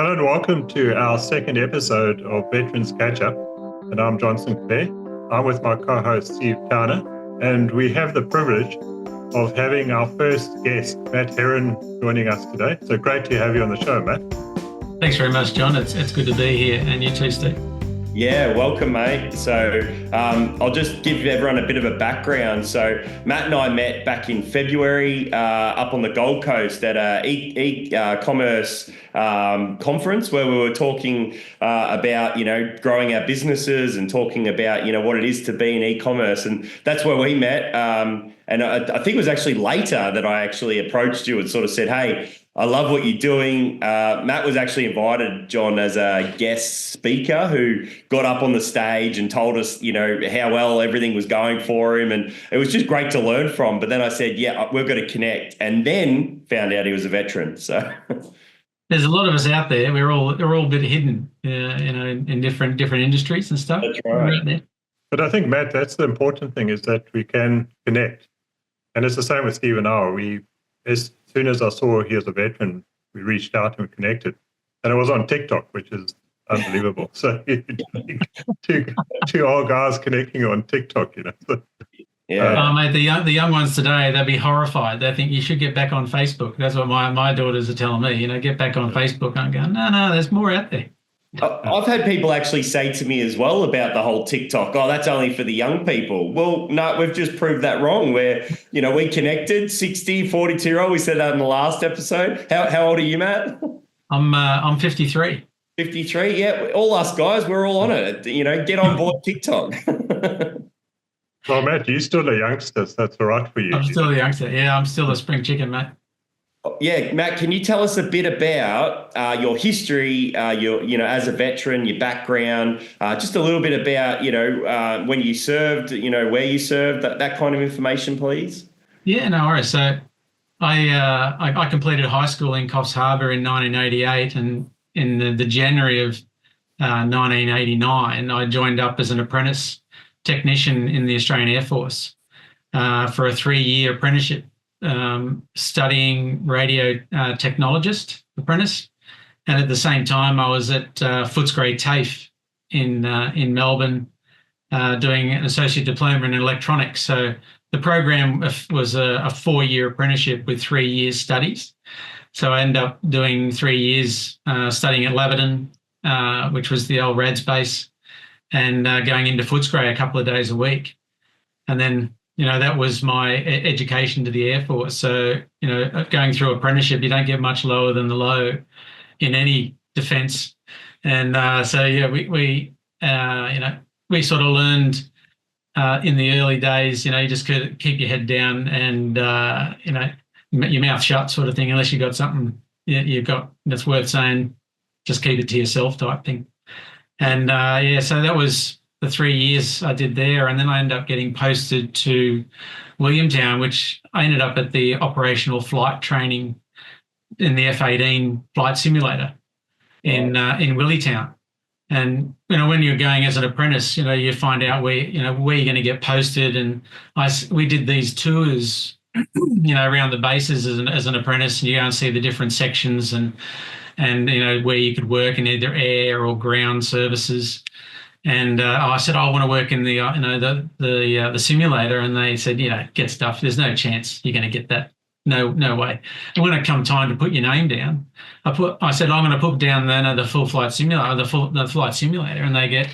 Hello and welcome to our second episode of Veterans Catch Up. And I'm John Sinclair. I'm with my co-host Steve Towner, and we have the privilege of having our first guest, Matt Heron, joining us today. So great to have you on the show, Matt. Thanks very much, John. It's good to be here, and you too, Steve. Yeah, welcome, mate. So I'll just give everyone a bit of a background. So Matt and I met back in February up on the Gold Coast at a eCommerce conference where we were talking about, growing our businesses and talking about, what it is to be in e-commerce. And that's where we met. And I think it was actually later that I actually approached you and sort of said, hey, I love what you're doing. Matt was actually invited, John, as a guest speaker who got up on the stage and told us, how well everything was going for him. And it was just great to learn from. But then I said, yeah, we've got to connect. And then found out he was a veteran. So there's a lot of us out there. We're all a bit hidden, in different industries and stuff. That's right. But I think, Matt, that's the important thing, is that we can connect. And it's the same with Steve and I. As soon as I saw he was a veteran, we reached out and connected. And it was on TikTok, which is unbelievable. So two old guys connecting on TikTok, So, yeah. Mate, the young ones today, they'll be horrified. They think you should get back on Facebook. That's what my daughters are telling me, get back on Facebook. I'm going, no, there's more out there. I've had people actually say to me as well about the whole TikTok, that's only for the young people. Well, no, we've just proved that wrong. Where, we connected, 60, 42-year-old. We said that in the last episode. How old are you, Matt? I'm 53. 53, yeah. All us guys, we're all on it. Get on board TikTok. Well, Matt, you're still a youngster, so that's all right for you. I'm still a youngster. Yeah, I'm still a spring chicken, mate. Yeah, Matt, can you tell us a bit about your history, as a veteran, your background, just a little bit about, when you served, where you served, that kind of information, please? Yeah, no worries. So I completed high school in Coffs Harbour in 1988, and in the January of 1989, I joined up as an apprentice technician in the Australian Air Force for a 3-year apprenticeship. Studying radio technologist apprentice, and at the same time I was at Footscray TAFE in Melbourne doing an associate diploma in electronics. So the program was a 4-year apprenticeship with 3 years studies. So I ended up doing 3 years studying at Laverton, which was the old RADS base, and going into Footscray a couple of days a week, and then that was my education to the Air Force. So, going through apprenticeship, you don't get much lower than the low in any defence. And we sort of learned in the early days, you just could keep your head down and, your mouth shut sort of thing, unless you got something you've got that's worth saying, just keep it to yourself type thing. And, so that was the 3 years I did there, and then I ended up getting posted to Williamtown, which I ended up at the operational flight training in the F-18 flight simulator in Williamtown. And when you're going as an apprentice, you find out where you're going to get posted. And we did these tours, around the bases as an apprentice, and you go and see the different sections and where you could work in either air or ground services. And I said, I want to work in the simulator, and they said, get stuff. There's no chance you're going to get that. No way. And when it come time to put your name down, I said, I'm going to put down the full flight simulator, the flight simulator, and they get,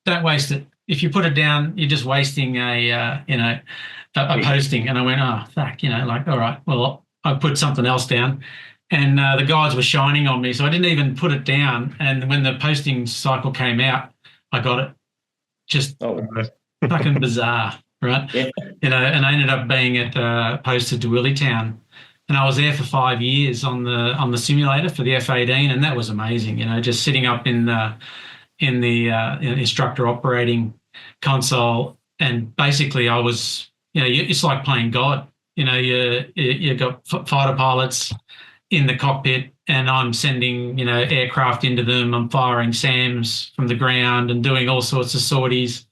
don't waste it. If you put it down, you're just wasting a posting. And I went, oh fuck, all right, well, I put something else down. And the guys were shining on me, so I didn't even put it down. And when the posting cycle came out, I got it. Just fucking bizarre, right? Yeah. And I ended up being posted to Williamtown, and I was there for 5 years on the simulator for the F-18, and that was amazing. Just sitting up in the instructor operating console, and basically I was, it's like playing God. You got fighter pilots in the cockpit, and I'm sending, aircraft into them. I'm firing SAMs from the ground and doing all sorts of sorties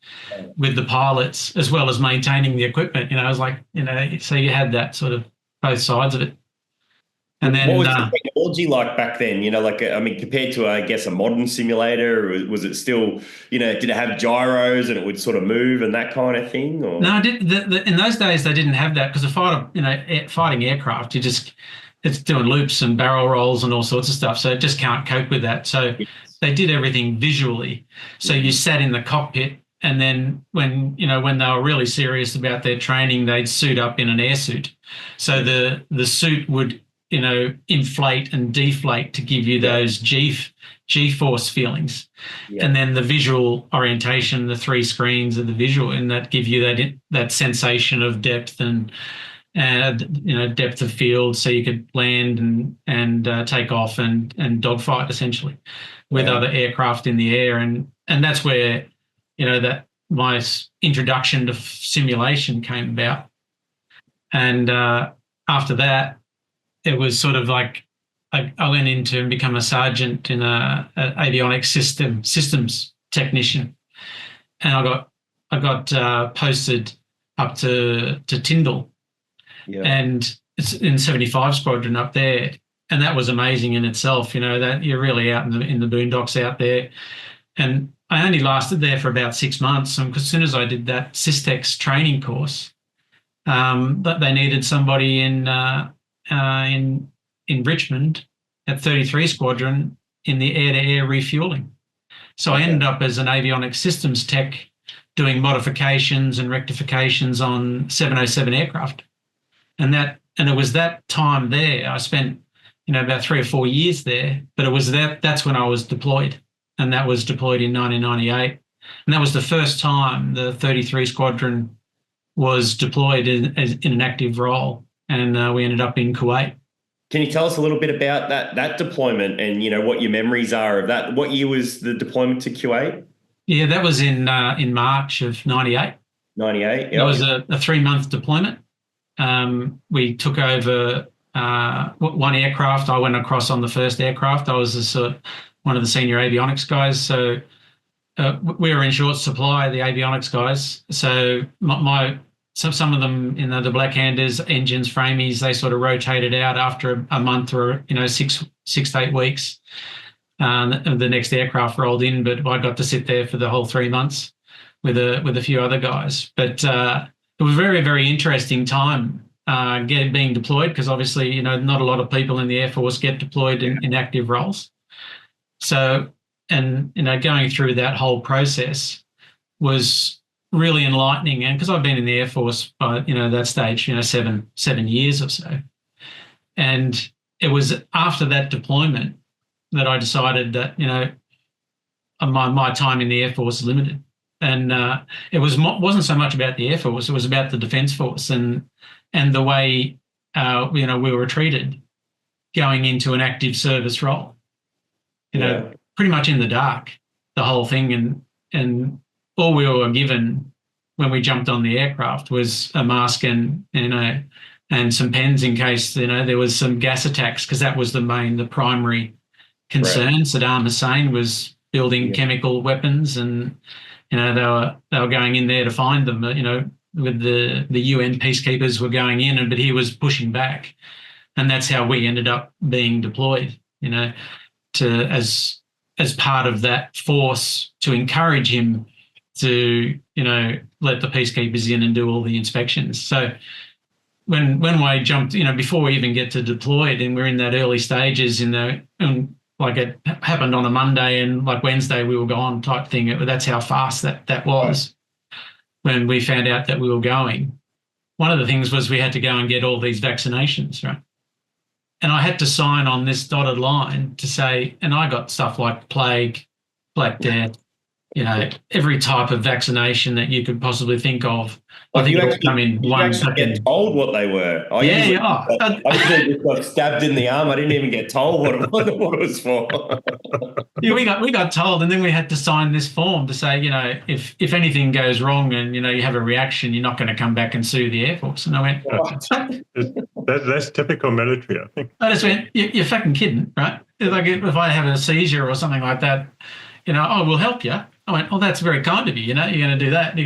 with the pilots, as well as maintaining the equipment. I was like, so you had that sort of both sides of it. And then what was the technology like back then? Compared to, I guess, a modern simulator, or was it still, did it have gyros and it would sort of move and that kind of thing? Or? No, in those days they didn't have that, because fighting aircraft, it's doing loops and barrel rolls and all sorts of stuff, so it just can't cope with that. So they did everything visually. So you sat in the cockpit, and then when they were really serious about their training, they'd suit up in an air suit. So the suit would inflate and deflate to give you those G-force feelings. And then the visual orientation, the 3 screens of the visual, and that give you that sensation of depth and depth of field, so you could land and take off and dogfight essentially with other aircraft in the air. And that's where that my introduction to simulation came about. And after that, it was sort of like I went into and become a sergeant in a avionics systems technician, and I got posted up to Tyndall, and it's in 75 Squadron up there, and that was amazing in itself. That you're really out in the boondocks out there, and I only lasted there for about 6 months. And as soon as I did that Systex training course, but they needed somebody in Richmond at 33 Squadron in the air-to-air refueling. So I ended up as an avionics systems tech doing modifications and rectifications on 707 aircraft. And it was that time there. I spent, about 3 or 4 years there, but it was that's when I was deployed. And that was deployed in 1998. And that was the first time the 33 Squadron was deployed in an active role. And we ended up in Kuwait. Can you tell us a little bit about that deployment and, what your memories are of that? What year was the deployment to Kuwait? Yeah, that was in March of 98. 98, yeah. It was a 3-month deployment. We took over one aircraft. I went across on the first aircraft. I was one of the senior avionics guys. So we were in short supply, the avionics guys. So some of them, the black-handers, engines, framies, they sort of rotated out after a month or 6 to 8 weeks. The next aircraft rolled in, but I got to sit there for the whole 3 months with a few other guys. But it was a very, very interesting time being deployed, because obviously not a lot of people in the Air Force get deployed in active roles. So, and going through that whole process was really enlightening, and because I've been in the Air Force by that stage 7 years or so, and it was after that deployment that I decided that my time in the Air Force is limited, and it wasn't so much about the Air Force, it was about the Defence Force and the way we were treated going into an active service role. Pretty much in the dark, the whole thing, and all we were given when we jumped on the aircraft was a mask and some pens in case there was some gas attacks, because that was the primary concern. Right. Saddam Hussein was building chemical weapons, and they were going in there to find them. With the UN peacekeepers were going in, but he was pushing back, and that's how we ended up being deployed. As part of that force to encourage him to, let the peacekeepers in and do all the inspections. So when I jumped, before we even get to deployed, and we're in that early stages, and like it happened on a Monday, and like Wednesday we were gone type thing. That's how fast that was. When we found out that we were going, one of the things was we had to go and get all these vaccinations, right? And I had to sign on this dotted line to say, and I got stuff like plague, Black Death, every type of vaccination that you could possibly think of. I think it would come in 1 second. Get told what they were. I usually just got stabbed in the arm. I didn't even get told what it was for. Yeah, we got told, and then we had to sign this form to say, if anything goes wrong and you have a reaction, you're not going to come back and sue the Air Force. And I went, that's typical military, I think. I just went, you're fucking kidding, right? Like if I have a seizure or something like that, we'll help you. I went, oh, that's very kind of you. You're going to do that.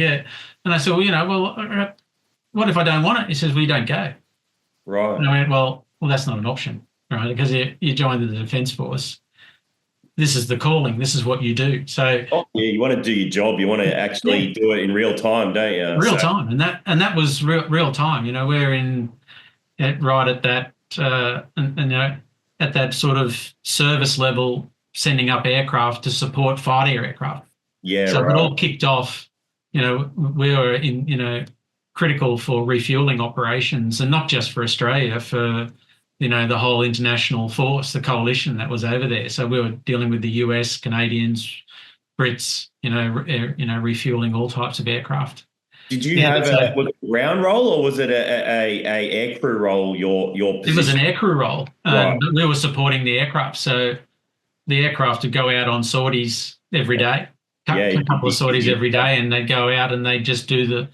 And I said, what if I don't want it? He says, well, you don't go. Right. And I went, well, that's not an option. right? Because you join the Defence Force. This is the calling. This is what you do. So yeah, you want to do your job. You want to actually do it in real time, don't you? Real time, and that was real time. We're right at that, at that sort of service level, sending up aircraft to support fighter aircraft. Yeah, so right. It all kicked off. We were in critical for refueling operations, and not just for Australia, for the whole international force, the coalition that was over there. So we were dealing with the US, Canadians, Brits, refueling all types of aircraft. Did you have was it a ground role, or was it a aircrew role? Your position? It was an aircrew role, right. But we were supporting the aircraft. So the aircraft would go out on sorties every day, a couple of sorties every day, and they'd go out and they'd just do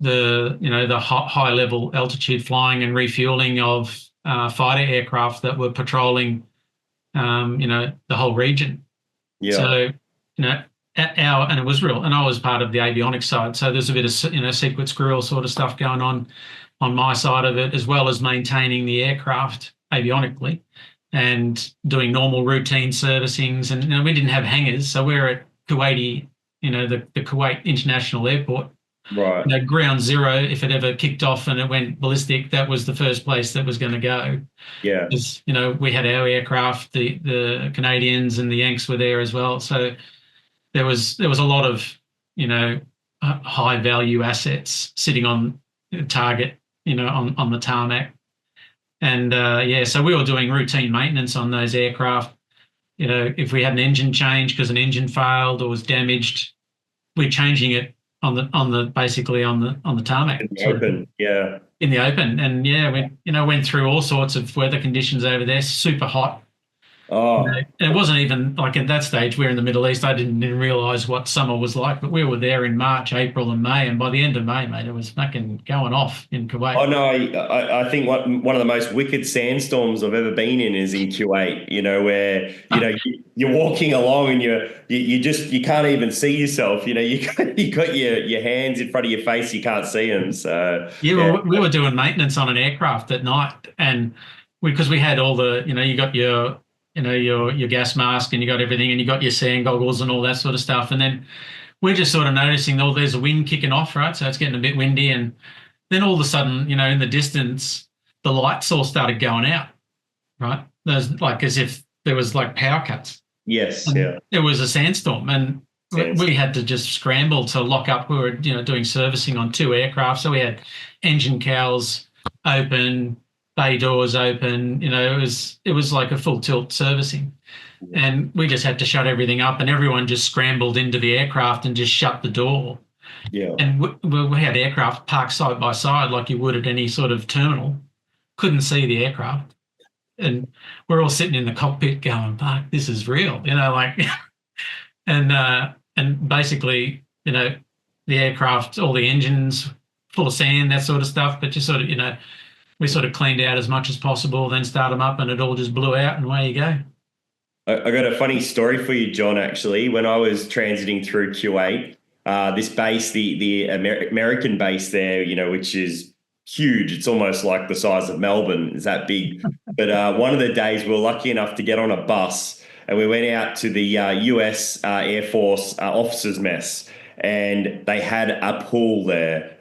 the high level altitude flying and refueling of fighter aircraft that were patrolling, the whole region. Yeah. So and it was real, and I was part of the avionics side, so there's a bit of secret squirrel sort of stuff going on my side of it, as well as maintaining the aircraft avionically and doing normal routine servicings. And we didn't have hangars, so we're at Kuwaiti, the Kuwait International Airport. Right. Ground zero, if it ever kicked off and it went ballistic, that was the first place that was going to go. Yeah. Because, we had our aircraft, the Canadians and the Yanks were there as well. So there was a lot of, high value assets sitting on target, on the tarmac. And so we were doing routine maintenance on those aircraft. If we had an engine change because an engine failed or was damaged, we're changing it on the tarmac. In the open, yeah. In the open. And we went through all sorts of weather conditions over there, super hot. Oh. And it wasn't even like at that stage, we're in the Middle East. I didn't realise what summer was like, but we were there in March, April and May. And by the end of May, mate, it was fucking going off in Kuwait. Oh, no, I think one of the most wicked sandstorms I've ever been in is in Kuwait, where, you're walking along and you can't even see yourself. You got your hands in front of your face, you can't see them. So, Well, we were doing maintenance on an aircraft at night, and because we had all the, you got your gas mask and you got everything and you got your sand goggles and all that sort of stuff. And then we're just sort of noticing, there's a wind kicking off, right? So it's getting a bit windy. And then all of a sudden, in the distance, the lights all started going out, right? There's like as if there was like power cuts. Yes, and yeah. It was a sandstorm, and we had to just scramble to lock up. We were, doing servicing on 2 aircraft. So we had engine cowls open, bay doors open, it was like a full tilt servicing. And we just had to shut everything up, and everyone just scrambled into the aircraft and just shut the door. Yeah. And we had aircraft parked side by side like you would at any sort of terminal. Couldn't see the aircraft. And we're all sitting in the cockpit going, fuck, this is real, and basically, the aircraft, all the engines full of sand, that sort of stuff, but just sort of, we sort of cleaned out as much as possible, then start them up, and it all just blew out, and away you go. I got a funny story for you, John, actually. When I was transiting through Kuwait, this base, the American base there, which is huge. It's almost like the size of Melbourne. It's that big. But one of the days we were lucky enough to get on a bus, and we went out to the US Air Force officers' mess. And they had a pool there.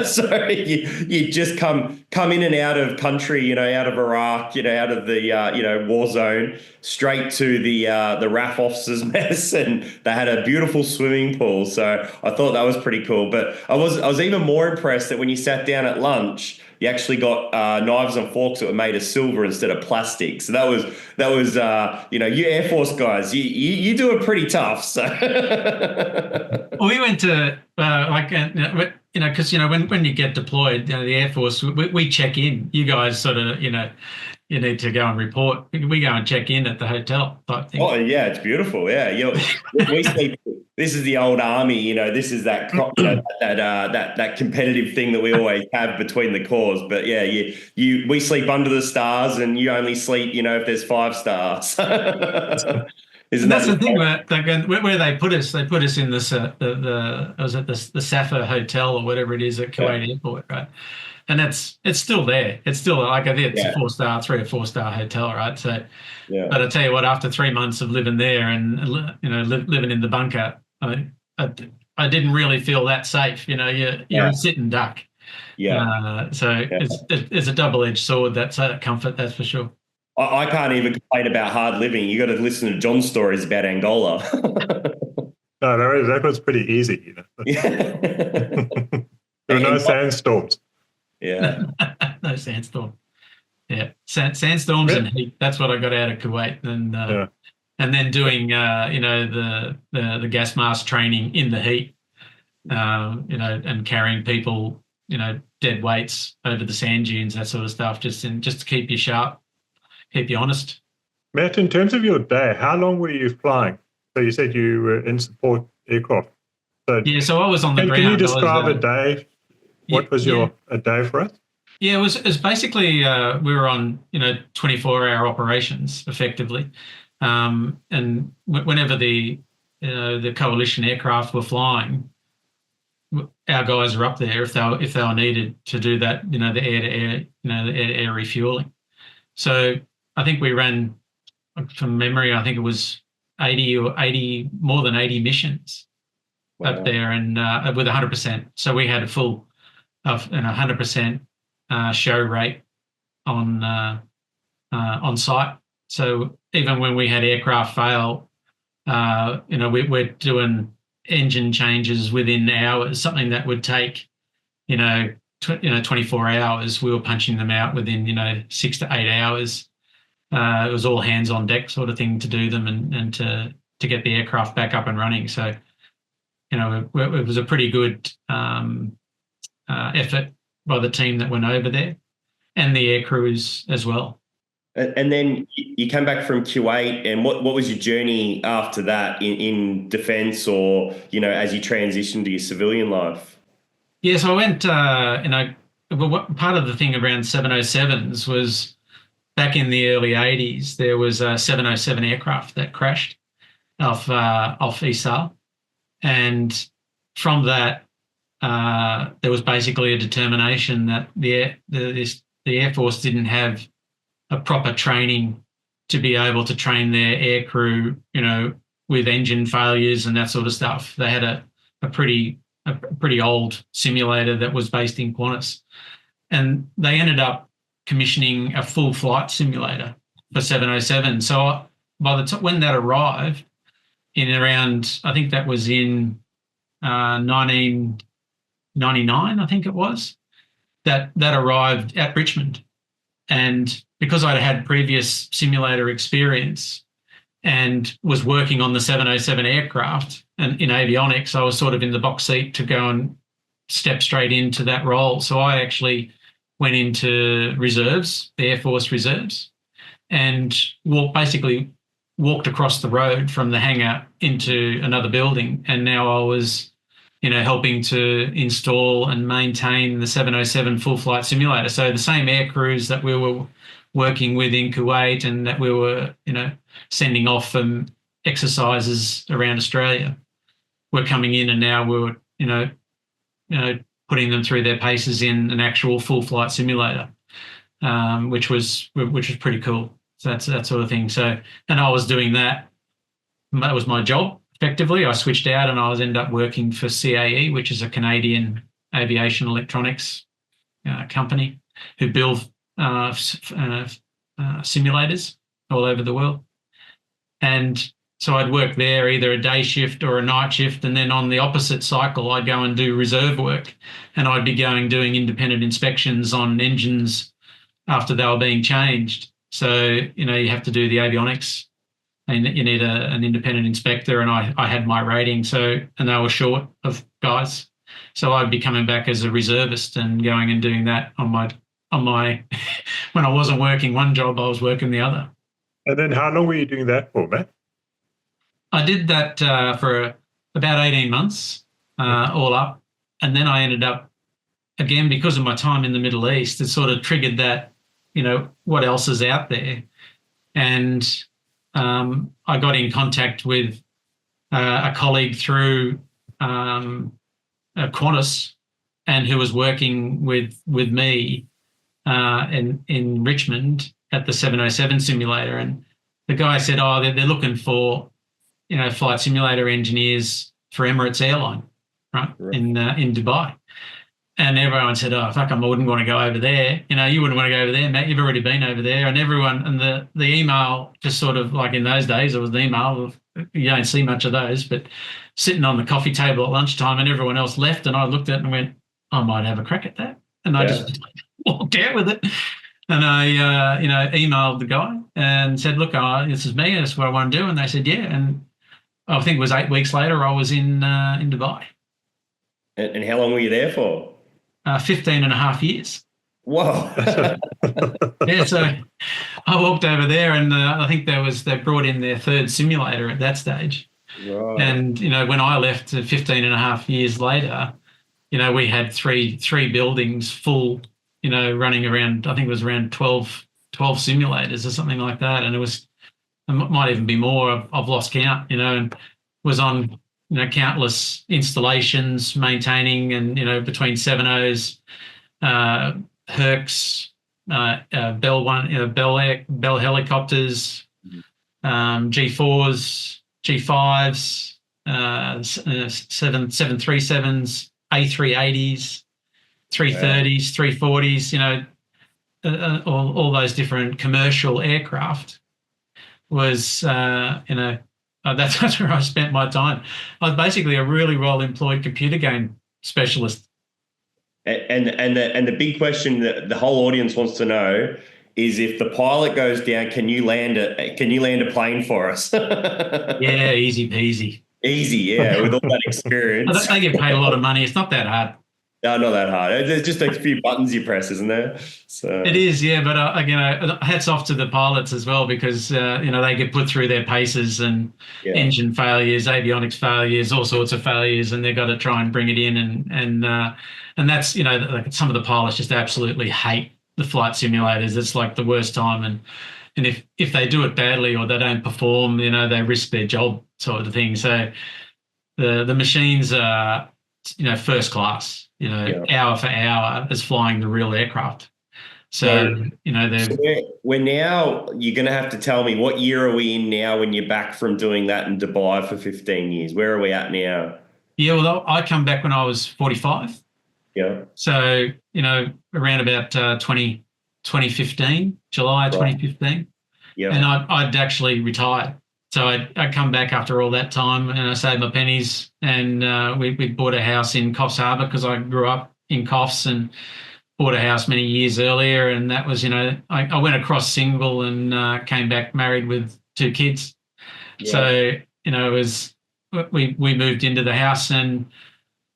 So you just come in and out of country, out of Iraq, out of the, war zone, straight to the RAAF officers' mess. And they had a beautiful swimming pool. So I thought that was pretty cool. But I was even more impressed that when you sat down at lunch, you actually got knives and forks that were made of silver instead of plastic. So that was you Air Force guys, you do it pretty tough. So we went to because when you get deployed, the Air Force, we check in. You guys sort of you need to go and report. We go and check in at the hotel type thing. Oh yeah, it's beautiful. Yeah, we sleep. This is the old army, this is that that competitive thing that we always have between the corps. But yeah, we sleep under the stars, and you only sleep, if there's 5 stars. Isn't That's that the thing where they put us. They put us in this was it the Safa Hotel or whatever it is at Kuwait Airport, right? And it's still there. It's still like I think it's a 4-star, 3 or 4-star hotel, right? So, but I tell you what, after 3 months of living there and living in the bunker, I didn't really feel that safe. You're a sitting duck. It's a double-edged sword. That's a comfort, that's for sure. I can't even complain about hard living. You got to listen to John's stories about Angola. No, that was pretty easy. There were no sandstorms. Yeah. No sandstorm. Yeah. Sandstorms and heat. That's what I got out of Kuwait. And then doing, the gas mask training in the heat, and carrying people, dead weights over the sand dunes, that sort of stuff, just to keep you sharp, keep you honest. Matt, in terms of your day, how long were you flying? So you said you were in support aircraft. So I was on the ground. Can you describe a day? What was a day for us? Yeah, it was basically we were on 24-hour operations effectively, and whenever the coalition aircraft were flying, our guys were up there if they were needed to do that, the air-to-air refueling. So I think we ran, from memory, I think it was 80 more than 80 missions up there, and with 100%. So we had a full of 100% show rate on site. So even when we had aircraft fail, we're doing engine changes within hours, something that would take 24 hours. We were punching them out within 6 to 8 hours. It was all hands on deck sort of thing to do them and to get the aircraft back up and running. So it was a pretty good effort by the team that went over there, and the air crews as well. And then you came back from Kuwait, and what was your journey after that in defence, or as you transitioned to your civilian life? Yeah, so I went. Part of the thing around 707s was back in the early 80s. There was a 707 aircraft that crashed off ESAL, and from that, there was basically a determination that the Air Force didn't have a proper training to be able to train their air crew, with engine failures and that sort of stuff. They had a pretty old simulator that was based in Qantas, and they ended up commissioning a full flight simulator for 707. So by the time when that arrived, in around, I think that was in 1999, I think it was, that arrived at Richmond. And because I'd had previous simulator experience and was working on the 707 aircraft and in avionics, I was sort of in the box seat to go and step straight into that role. So I actually went into reserves, the Air Force reserves, and walked across the road from the hangar into another building. And now I was helping to install and maintain the 707 full flight simulator. So the same air crews that we were working with in Kuwait and that we were, sending off from exercises around Australia were coming in, and now we were, putting them through their paces in an actual full flight simulator, which was pretty cool. So that's that sort of thing. So, and I was doing that. That was my job. Effectively, I switched out and I ended up working for CAE, which is a Canadian aviation electronics company who build simulators all over the world. And so I'd work there either a day shift or a night shift, and then on the opposite cycle, I'd go and do reserve work, and I'd be doing independent inspections on engines after they were being changed. So, you have to do the avionics, and you need an independent inspector, and I had my rating, and they were short of guys. So I'd be coming back as a reservist and going and doing that on my when I wasn't working one job, I was working the other. And then how long were you doing that for, Matt? I did that for about 18 months, all up. And then I ended up, again, because of my time in the Middle East, it sort of triggered that, what else is out there. And I got in contact with a colleague through Qantas, and who was working with me in Richmond at the 707 simulator. And the guy said, "Oh, they're looking for, flight simulator engineers for Emirates Airline, right. In Dubai." And everyone said, "Oh, fuck, I wouldn't want to go over there. You wouldn't want to go over there, Matt. You've already been over there." And everyone, and the email, just sort of like in those days, it was the email. You don't see much of those, but sitting on the coffee table at lunchtime, and everyone else left, and I looked at it and went, "I might have a crack at that." And I just walked out with it. And I, emailed the guy and said, "Look, this is me. That's what I want to do." And they said, "Yeah." And I think it was 8 weeks later, I was in Dubai. And how long were you there for? 15 and a half years. Whoa. Yeah, so I walked over there, and I think they brought in their third simulator at that stage. Right. And, when I left 15 and a half years later, we had three buildings full, running around, I think it was around 12 simulators or something like that. And it might even be more. I've lost count, and was on, countless installations, maintaining, and, between 7.0s, Hercs, Bell helicopters, G4s, G5s, 737s, A380s, 330s, 340s, all those different commercial aircraft was, that's where I spent my time. I was basically a really well-employed computer game specialist. And the big question that the whole audience wants to know is, if the pilot goes down, can you land a plane for us? Yeah, easy peasy. Easy, yeah, with all that experience. They get paid a lot of money. It's not that hard. No, not that hard. There's just a few buttons you press, isn't there? So it is, yeah. But hats off to the pilots as well, because they get put through their paces and engine failures, avionics failures, all sorts of failures, and they've got to try and bring it in. And that's like some of the pilots just absolutely hate the flight simulators. It's like the worst time. And if they do it badly or they don't perform, they risk their job, sort of thing. So the machines are first class. Hour for hour as flying the real aircraft. So we're now, you're going to have to tell me, what year are we in now when you're back from doing that in Dubai for 15 years? Where are we at now? Yeah, well, I come back when I was 45. Yeah. So, around about 2015, July 2015. Yeah. And I'd actually retired. So I'd come back after all that time, and I saved my pennies, and we bought a house in Coffs Harbour, because I grew up in Coffs, and bought a house many years earlier. And that was, I went across single and came back married with 2 kids. Yeah. So, it was, we moved into the house, and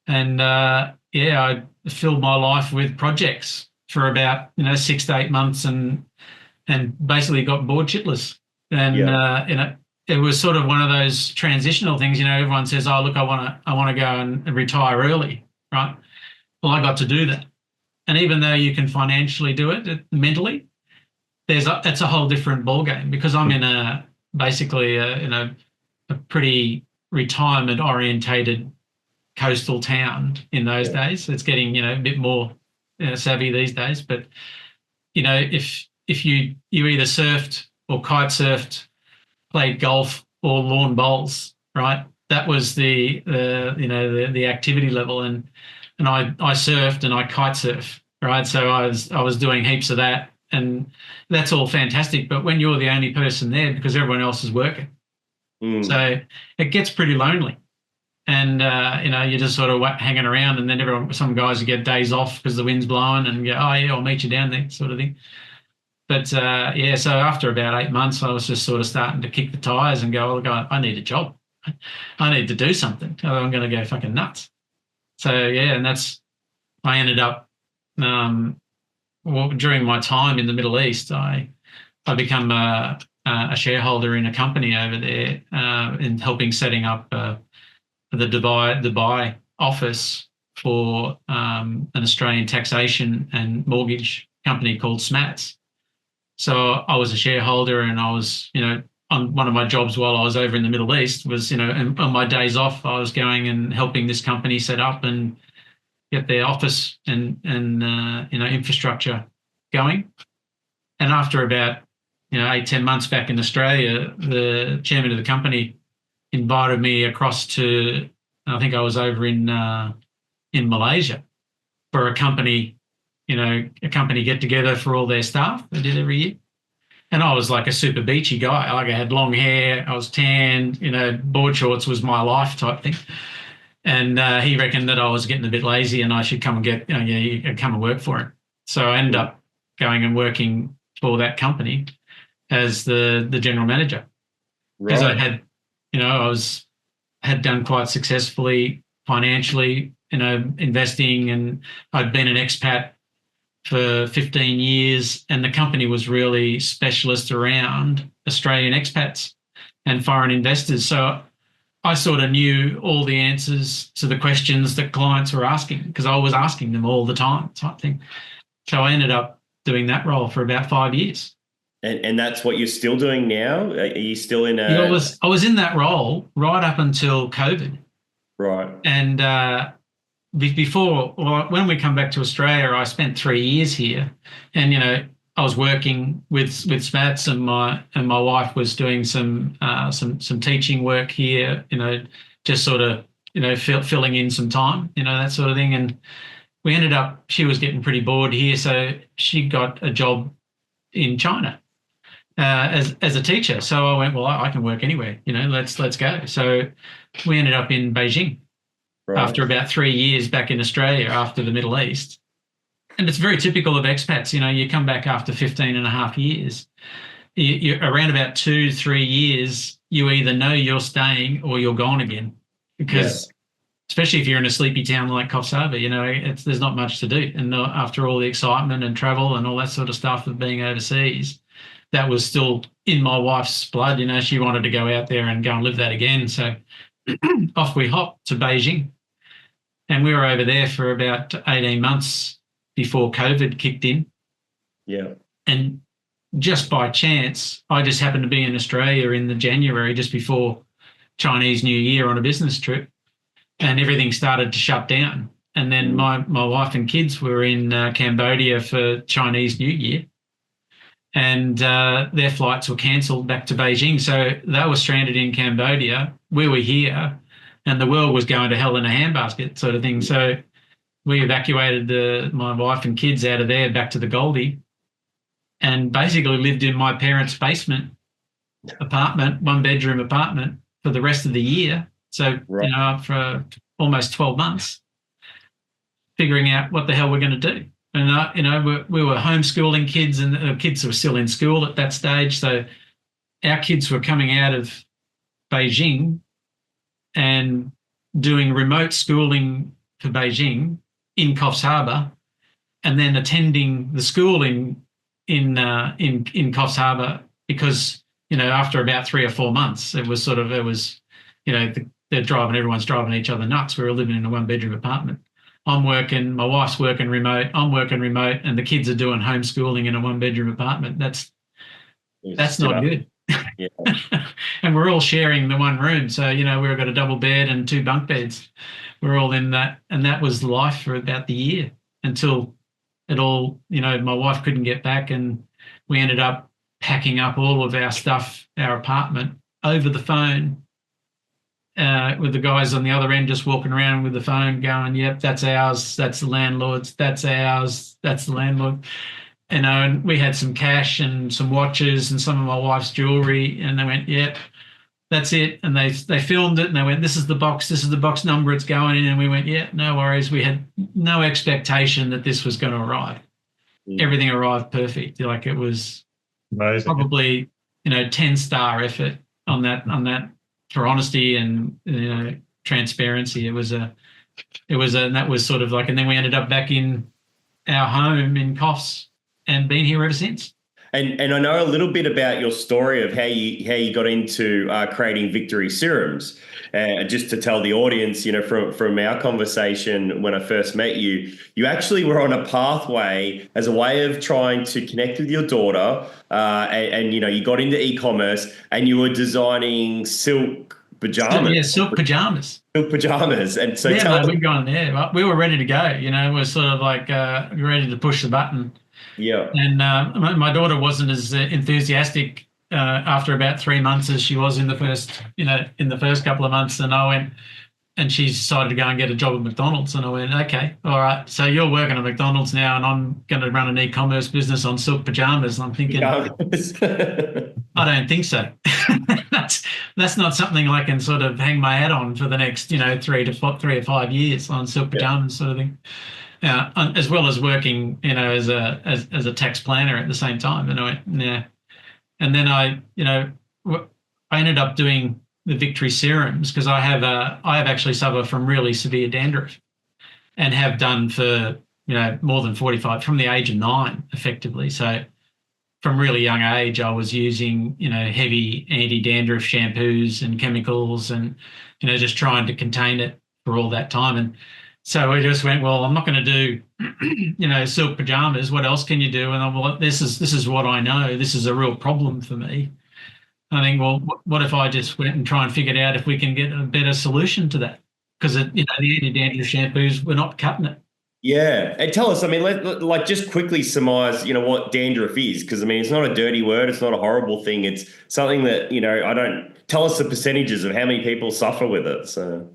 I filled my life with projects for about, 6 to 8 months, and basically got bored shitless. And, it was sort of one of those transitional things. Everyone says, "Oh, look, I want to go and retire early," right? Well, I got to do that. And even though you can financially do it, mentally, it's a whole different ballgame, because I'm in a pretty retirement orientated coastal town in those days. It's getting, a bit more savvy these days. But, if you either surfed or kite surfed, played golf or lawn bowls, right? That was the activity level, and I surfed and I kite surf, right? So I was doing heaps of that, and that's all fantastic. But when you're the only person there, because everyone else is working, so it gets pretty lonely, and you're just sort of hanging around, and then some guys who get days off because the wind's blowing, and go, "Oh yeah, I'll meet you down there," sort of thing. But, so after about 8 months, I was just sort of starting to kick the tires and go, "Look, I need a job. I need to do something. I'm going to go fucking nuts." So, and I ended up, during my time in the Middle East, I become a shareholder in a company over there, in helping setting up the Dubai office for an Australian taxation and mortgage company called SMATS. So I was a shareholder, and I on one of my jobs while I was over in the Middle East was, and on my days off, I was going and helping this company set up and get their office and infrastructure going. And after about 8-10 months back in Australia, the chairman of the company invited me across to, I think I was over in Malaysia for a company get together for all their staff. They did every year. And I was like a super beachy guy. Like I had long hair, I was tanned, board shorts was my life type thing. And he reckoned that I was getting a bit lazy and I should come and come and work for him. So I ended up going and working for that company as the general manager. Because I had, had done quite successfully financially, investing, and I'd been an expat for 15 years, and the company was really specialist around Australian expats and foreign investors. So I sort of knew all the answers to the questions that clients were asking because I was asking them all the time type thing. So I ended up doing that role for about 5 years. And that's what you're still doing now? Are you still in a... Yeah, I was in that role right up until COVID. Right. And when we come back to Australia, I spent 3 years here, and I was working with Spats, and my wife was doing some teaching work here, just sort of filling in some time, that sort of thing. And we ended up, she was getting pretty bored here, so she got a job in China as a teacher. So I went, well, I can work anywhere, let's go. So we ended up in Beijing. Right. After about 3 years back in Australia after the Middle East. And it's very typical of expats. You come back after 15 and a half years. You're around about 2-3 years, you either know you're staying or you're gone again. Because especially if you're in a sleepy town like Coffs Harbour, there's not much to do. And after all the excitement and travel and all that sort of stuff of being overseas, that was still in my wife's blood. She wanted to go out there and go and live that again. So off we hopped to Beijing. And we were over there for about 18 months before COVID kicked in. Yeah. And just by chance, I just happened to be in Australia in the January, just before Chinese New Year on a business trip, and everything started to shut down. And then my wife and kids were in Cambodia for Chinese New Year, and their flights were cancelled back to Beijing. So they were stranded in Cambodia. We were here, and the world was going to hell in a handbasket sort of thing. So we evacuated my wife and kids out of there back to the Goldie, and basically lived in my parents' basement apartment, 1-bedroom apartment, for the rest of the year. So, for almost 12 months, figuring out what the hell we're going to do. And, we were homeschooling kids, and the kids were still in school at that stage. So our kids were coming out of Beijing and doing remote schooling for Beijing in Coffs Harbour, and then attending the school in Coffs Harbour, because after about 3 or 4 months everyone's driving each other nuts. We were living in a 1-bedroom apartment. I'm working, my wife's working remote, I'm working remote, and the kids are doing homeschooling in a 1-bedroom apartment. That's not good. Yeah. And we're all sharing the one room. So, we've got a double bed and 2 bunk beds. We're all in that. And that was life for about the year until it all, my wife couldn't get back, and we ended up packing up all of our stuff, our apartment, over the phone, with the guys on the other end just walking around with the phone going, yep, that's ours, that's the landlord's, that's ours, that's the landlord. And we had some cash and some watches and some of my wife's jewelry, and they went, yep, that's it. And they filmed it, and they went, this is the box number it's going in. And we went, yeah, no worries. We had no expectation that this was going to arrive. Everything arrived perfect. Like, it was amazing. Probably, 10-star effort on that for honesty and, transparency. And that was sort of like, and then we ended up back in our home in Coffs and been here ever since. And I know a little bit about your story of how you got into creating Victory Serums. Just to tell the audience, from our conversation when I first met you, you actually were on a pathway as a way of trying to connect with your daughter, and you got into e-commerce and you were designing silk pajamas. Yeah, silk pajamas. Silk pajamas. And so we've gone there. We were ready to go. We're sort of like ready to push the button. Yeah. And my daughter wasn't as enthusiastic after about 3 months as she was in the first couple of months. And I went, and she decided to go and get a job at McDonald's. And I went, okay, all right. So you're working at McDonald's now, and I'm going to run an e-commerce business on silk pajamas. And I'm thinking, I don't think so. That's not something I can sort of hang my hat on for the next 3 or 5 years on silk pajamas sort of thing. As well as working as a tax planner at the same time. And I went, nah. And then I ended up doing the Victory Serums because I have actually suffered from really severe dandruff, and have done for more than 45 from the age of 9 effectively. So from really young age, I was using heavy anti-dandruff shampoos and chemicals, and just trying to contain it for all that time. And so we just went, well, I'm not going to do silk pajamas. What else can you do? And I'm like, this is what I know. This is a real problem for me. I think, well, what if I just went and try and figured out if we can get a better solution to that? Because the anti-dandruff shampoos were not cutting it. Yeah, and tell us. I mean, like just quickly surmise, what dandruff is, because I mean, it's not a dirty word. It's not a horrible thing. It's something that I don't. Tell us the percentages of how many people suffer with it. So.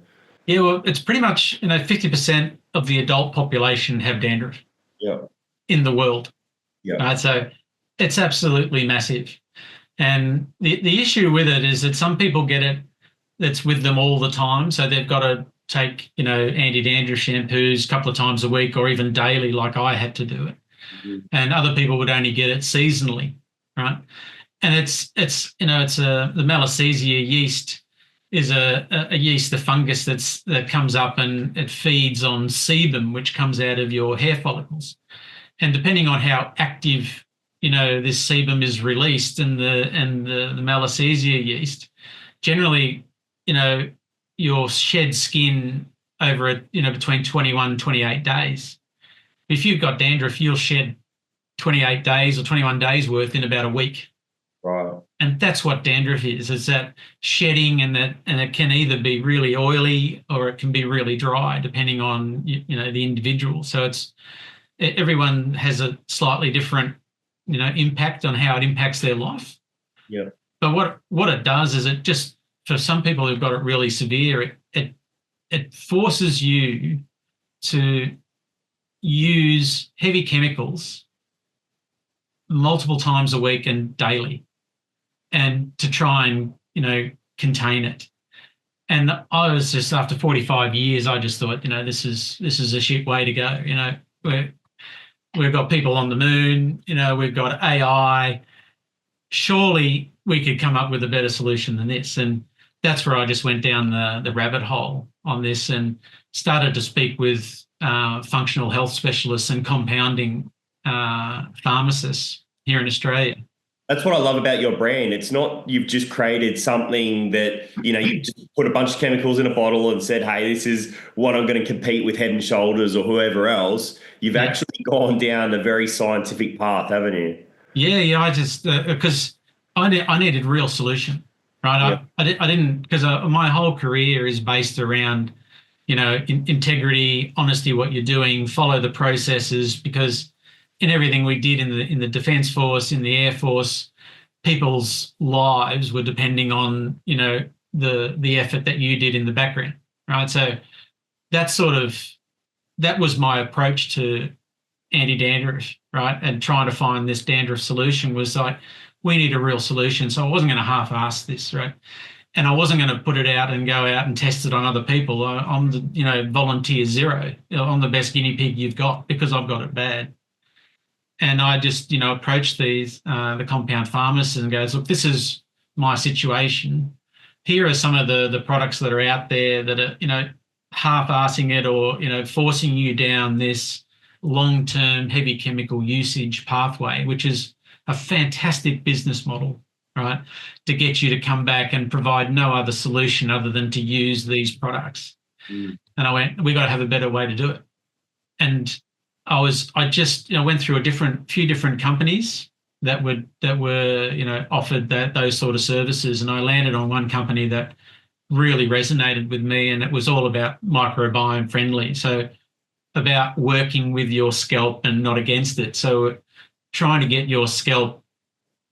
Yeah, well, it's pretty much 50% of the adult population have dandruff. Yeah. In the world. Yeah. Right, so it's absolutely massive. And the issue with it is that some people get it that's with them all the time. So they've got to take, anti-dandruff shampoos a couple of times a week or even daily, like I had to do it. Mm-hmm. And other people would only get it seasonally, right? And it's the Malassezia yeast is a yeast, the fungus that comes up and it feeds on sebum, which comes out of your hair follicles. And depending on how active this sebum is released in the Malassezia yeast, generally, you'll shed skin over between 21 and 28 days. If you've got dandruff, you'll shed 28 days or 21 days worth in about a week. Right. And that's what dandruff is. It's that shedding, and it can either be really oily or it can be really dry, depending on the individual. So everyone has a slightly different impact on how it impacts their life. Yeah. But what it does is it just, for some people who've got it really severe, it forces you to use heavy chemicals multiple times a week and daily, and to try and contain it. And I was just, after 45 years, I just thought, this is a shit way to go. We've got people on the moon, we've got AI. Surely we could come up with a better solution than this. And that's where I just went down the rabbit hole on this and started to speak with functional health specialists and compounding pharmacists here in Australia. That's what I love about your brand. It's not you've just created something that, you just put a bunch of chemicals in a bottle and said, hey, this is what I'm going to compete with Head and Shoulders or whoever else. You've actually gone down a very scientific path, haven't you? Yeah. I just, because I needed a real solution, right? Yeah. I didn't, because my whole career is based around, integrity, honesty, what you're doing, follow the processes, because in everything we did in the Defence Force, in the Air Force, people's lives were depending on, the effort that you did in the background, right? So that was my approach to anti-dandruff, right? And trying to find this dandruff solution was like, we need a real solution. So I wasn't going to half-ass this, right? And I wasn't going to put it out and go out and test it on other people. I'm the, volunteer zero. I'm the best guinea pig you've got because I've got it bad. And I just, approached the compound pharmacists and goes, look, this is my situation. Here are some of the products that are out there that are, half-assing it or, forcing you down this long-term heavy chemical usage pathway, which is a fantastic business model, right, to get you to come back and provide no other solution other than to use these products. And I went, we got to have a better way to do it. And I just went through few different companies that were offered those sort of services, and I landed on one company that really resonated with me, and it was all about microbiome friendly. So about working with your scalp and not against it. So trying to get your scalp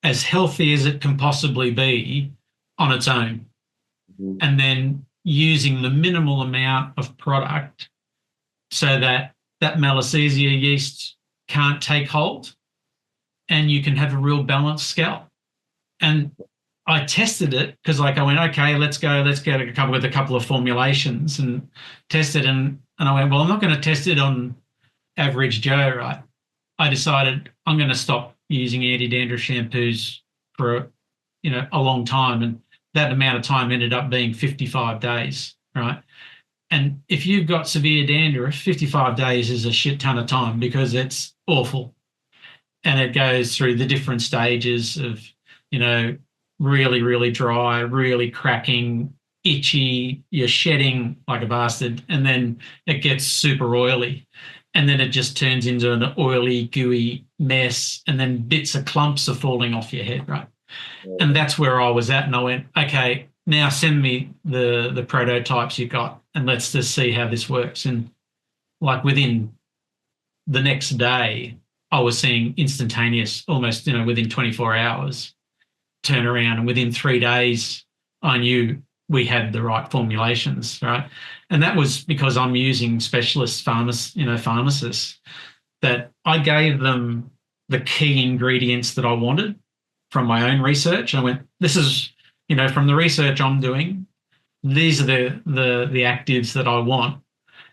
as healthy as it can possibly be on its own, and then using the minimal amount of product so that Malassezia yeast can't take hold and you can have a real balanced scalp. And I tested it because I went, okay, let's get with a couple of formulations and test it. And I went, well, I'm not going to test it on average Joe, right? I decided I'm going to stop using anti-dandruff shampoos for a long time, and that amount of time ended up being 55 days, right? And if you've got severe dandruff, 55 days is a shit ton of time because it's awful, and it goes through the different stages of really, really dry, really cracking, itchy, you're shedding like a bastard, and then it gets super oily. And then it just turns into an oily, gooey mess, and then bits of clumps are falling off your head, right? Yeah. And that's where I was at, and I went, okay, now send me the prototypes you got, and let's just see how this works. And like within the next day, I was seeing instantaneous, almost within 24 hours, turnaround, and within 3 days, I knew we had the right formulations, right? And that was because I'm using specialist pharmacists that I gave them the key ingredients that I wanted from my own research. I went, this is, from the research I'm doing, these are the actives that I want.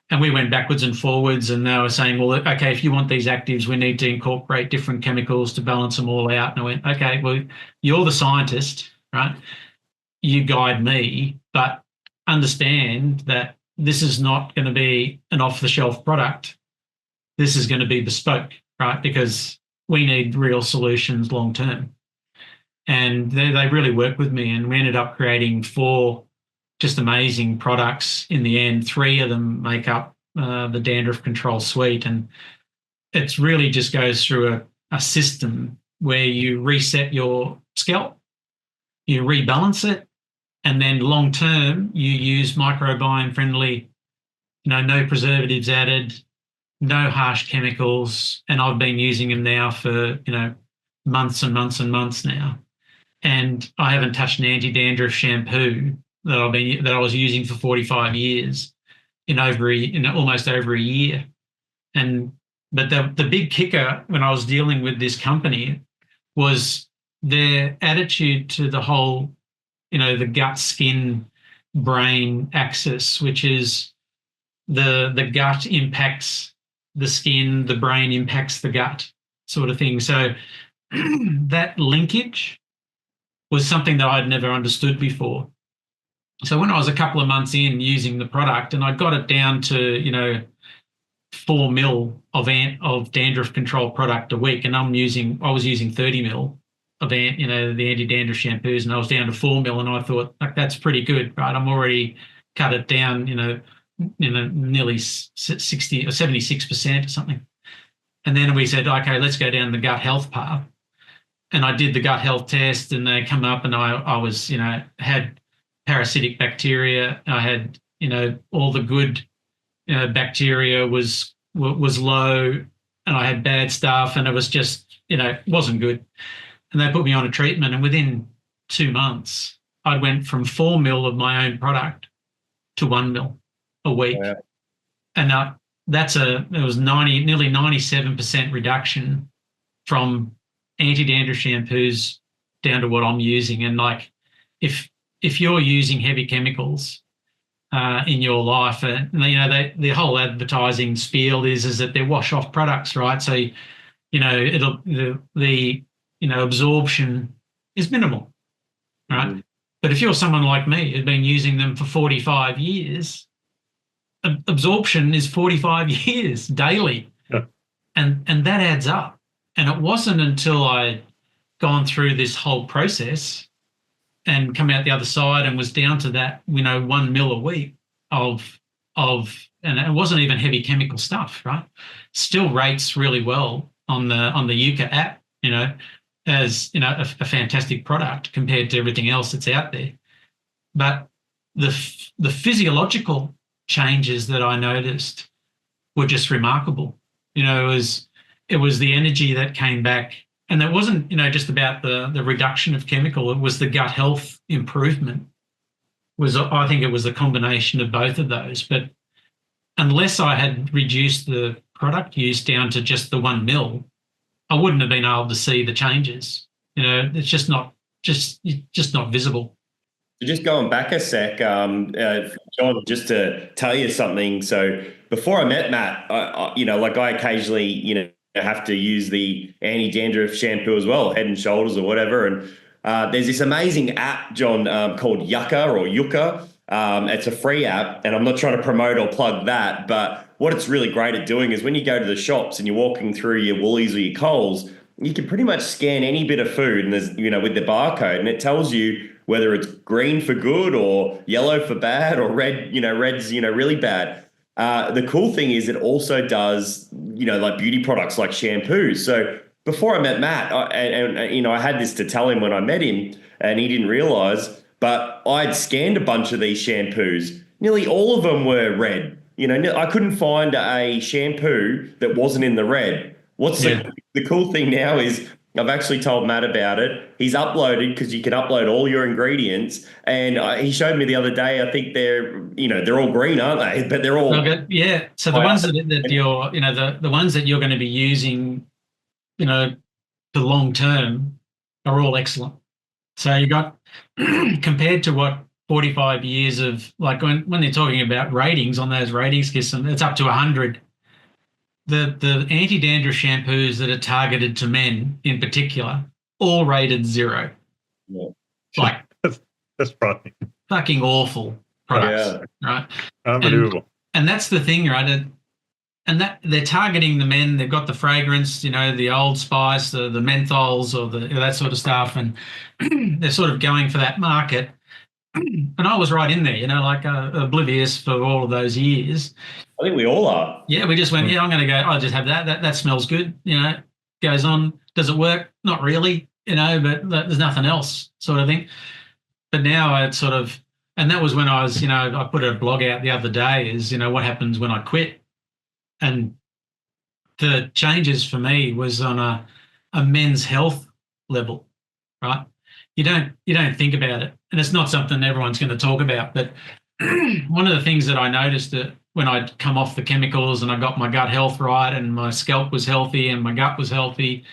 And we went backwards and forwards, and they were saying, well, okay, if you want these actives, we need to incorporate different chemicals to balance them all out. And I went, okay, well, you're the scientist, right? You guide me, but understand that this is not going to be an off-the-shelf product. This is going to be bespoke, right? Because we need real solutions long-term. And they really worked with me, and we ended up creating 4 just amazing products in the end. 3 of them make up the dandruff control suite. And it really just goes through a system where you reset your scalp, you rebalance it, and then long term, you use microbiome friendly, no preservatives added, no harsh chemicals. And I've been using them now for, months and months and months now. And I haven't touched an anti-dandruff shampoo that I was using for 45 years in almost over a year. But the big kicker when I was dealing with this company was their attitude to the whole the gut, skin, brain axis, which is the gut impacts the skin, the brain impacts the gut sort of thing. So that linkage was something that I'd never understood before. So when I was a couple of months in using the product, and I got it down to, 4 mil of dandruff control product a week, and I was using 30 mil of the anti-dandruff shampoos, and I was down to 4 mil, and I thought, like, that's pretty good, right? I'm already cut it down, nearly 60 or 76% or something. And then we said, okay, let's go down the gut health path. And I did the gut health test, and they come up, and I was, had parasitic bacteria. I had, all the good bacteria was low, and I had bad stuff, and it was just, wasn't good. And they put me on a treatment, and within 2 months, I went from 4 mil of my own product to 1 mil a week. Yeah. And it was nearly 97% reduction from anti-dandruff shampoos down to what I'm using. And like, if you're using heavy chemicals in your life, the whole advertising spiel is that they're wash-off products, right? So, the absorption is minimal, right? Mm-hmm. But if you're someone like me who's been using them for 45 years, absorption is 45 years daily. Yeah. And that adds up. And it wasn't until I gone through this whole process and come out the other side and was down to that, 1 mil a week of, and it wasn't even heavy chemical stuff, right? Still rates really well on the Yucca app, as a fantastic product compared to everything else that's out there. But the physiological changes that I noticed were just remarkable. It was the energy that came back, and it wasn't just about the reduction of chemical. It was the gut health improvement. I think it was a combination of both of those. But unless I had reduced the product use down to just the 1 mil, I wouldn't have been able to see the changes. It's just not visible. Just going back a sec, John, just to tell you something. So before I met Matt, I occasionally, have to use the anti-dandruff shampoo as well, Head and Shoulders or whatever. And there's this amazing app, John, called Yucca. It's a free app, and I'm not trying to promote or plug that, but what it's really great at doing is when you go to the shops and you're walking through your Woolies or your Coles, you can pretty much scan any bit of food, and there's, with the barcode, and it tells you whether it's green for good or yellow for bad or red, red's, really bad. The cool thing is it also does, like beauty products like shampoos. So before I met Matt, I had this to tell him when I met him, and he didn't realize, but I'd scanned a bunch of these shampoos. Nearly all of them were red. I couldn't find a shampoo that wasn't in the red. The cool thing now is I've actually told Matt about it. He's uploaded, because you can upload all your ingredients, and he showed me the other day. I think they're all green, aren't they? But they're all yeah. So the ones that you're the ones that you're going to be using, for long term, are all excellent. So you got compared to what 45 years of, like, when they're talking about ratings on those rating systems, it's up to 100. The anti-dandruff shampoos that are targeted to men in particular, all rated 0. Yeah. Like, that's frightening. Fucking awful products, right? Unbelievable. And that's the thing, right? And that they're targeting the men. They've got the fragrance, the Old Spice, the menthols, or that sort of stuff, and they're sort of going for that market. And I was right in there, oblivious for all of those years. I think we all are. Yeah, we just went, I'm going to go, I'll just have that. That smells good, goes on. Does it work? Not really, but there's nothing else, sort of thing. But now it's sort of, and that was when I was, I put a blog out the other day is, what happens when I quit. And the changes for me was on a men's health level, right? You don't think about it, and it's not something everyone's going to talk about. But one of the things that I noticed that when I'd come off the chemicals and I got my gut health right and my scalp was healthy and my gut was healthy,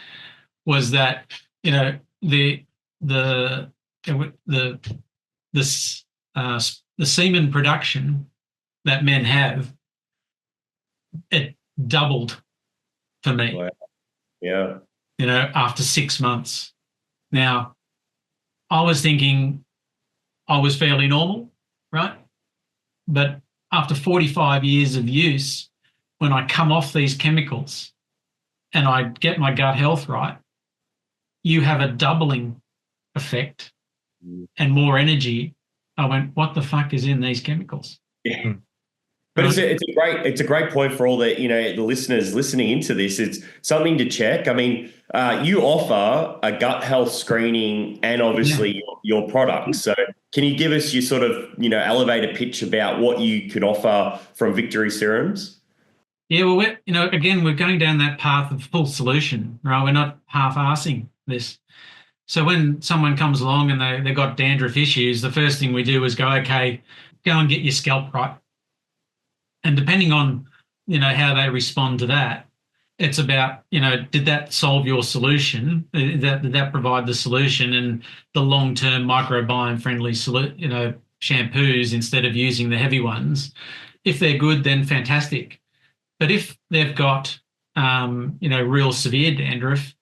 was that the semen production that men have, it doubled for me. Wow. Yeah. After 6 months. Now, I was thinking I was fairly normal, right? But after 45 years of use, when I come off these chemicals and I get my gut health right, you have a doubling effect and more energy. I went, what the fuck is in these chemicals? Yeah. But it's a great point for all the the listeners listening into this. It's something to check. I mean, you offer a gut health screening and obviously your products. So can you give us your sort of elevator pitch about what you could offer from Victory Serums? Yeah, well, we're going down that path of full solution, right? We're not half-assing this. So when someone comes along and they've got dandruff issues, the first thing we do is go, okay, go and get your scalp right. And depending on, how they respond to that, it's about, did that solve your solution? Did that provide the solution and the long-term microbiome-friendly, shampoos instead of using the heavy ones? If they're good, then fantastic. But if they've got, real severe dandruff,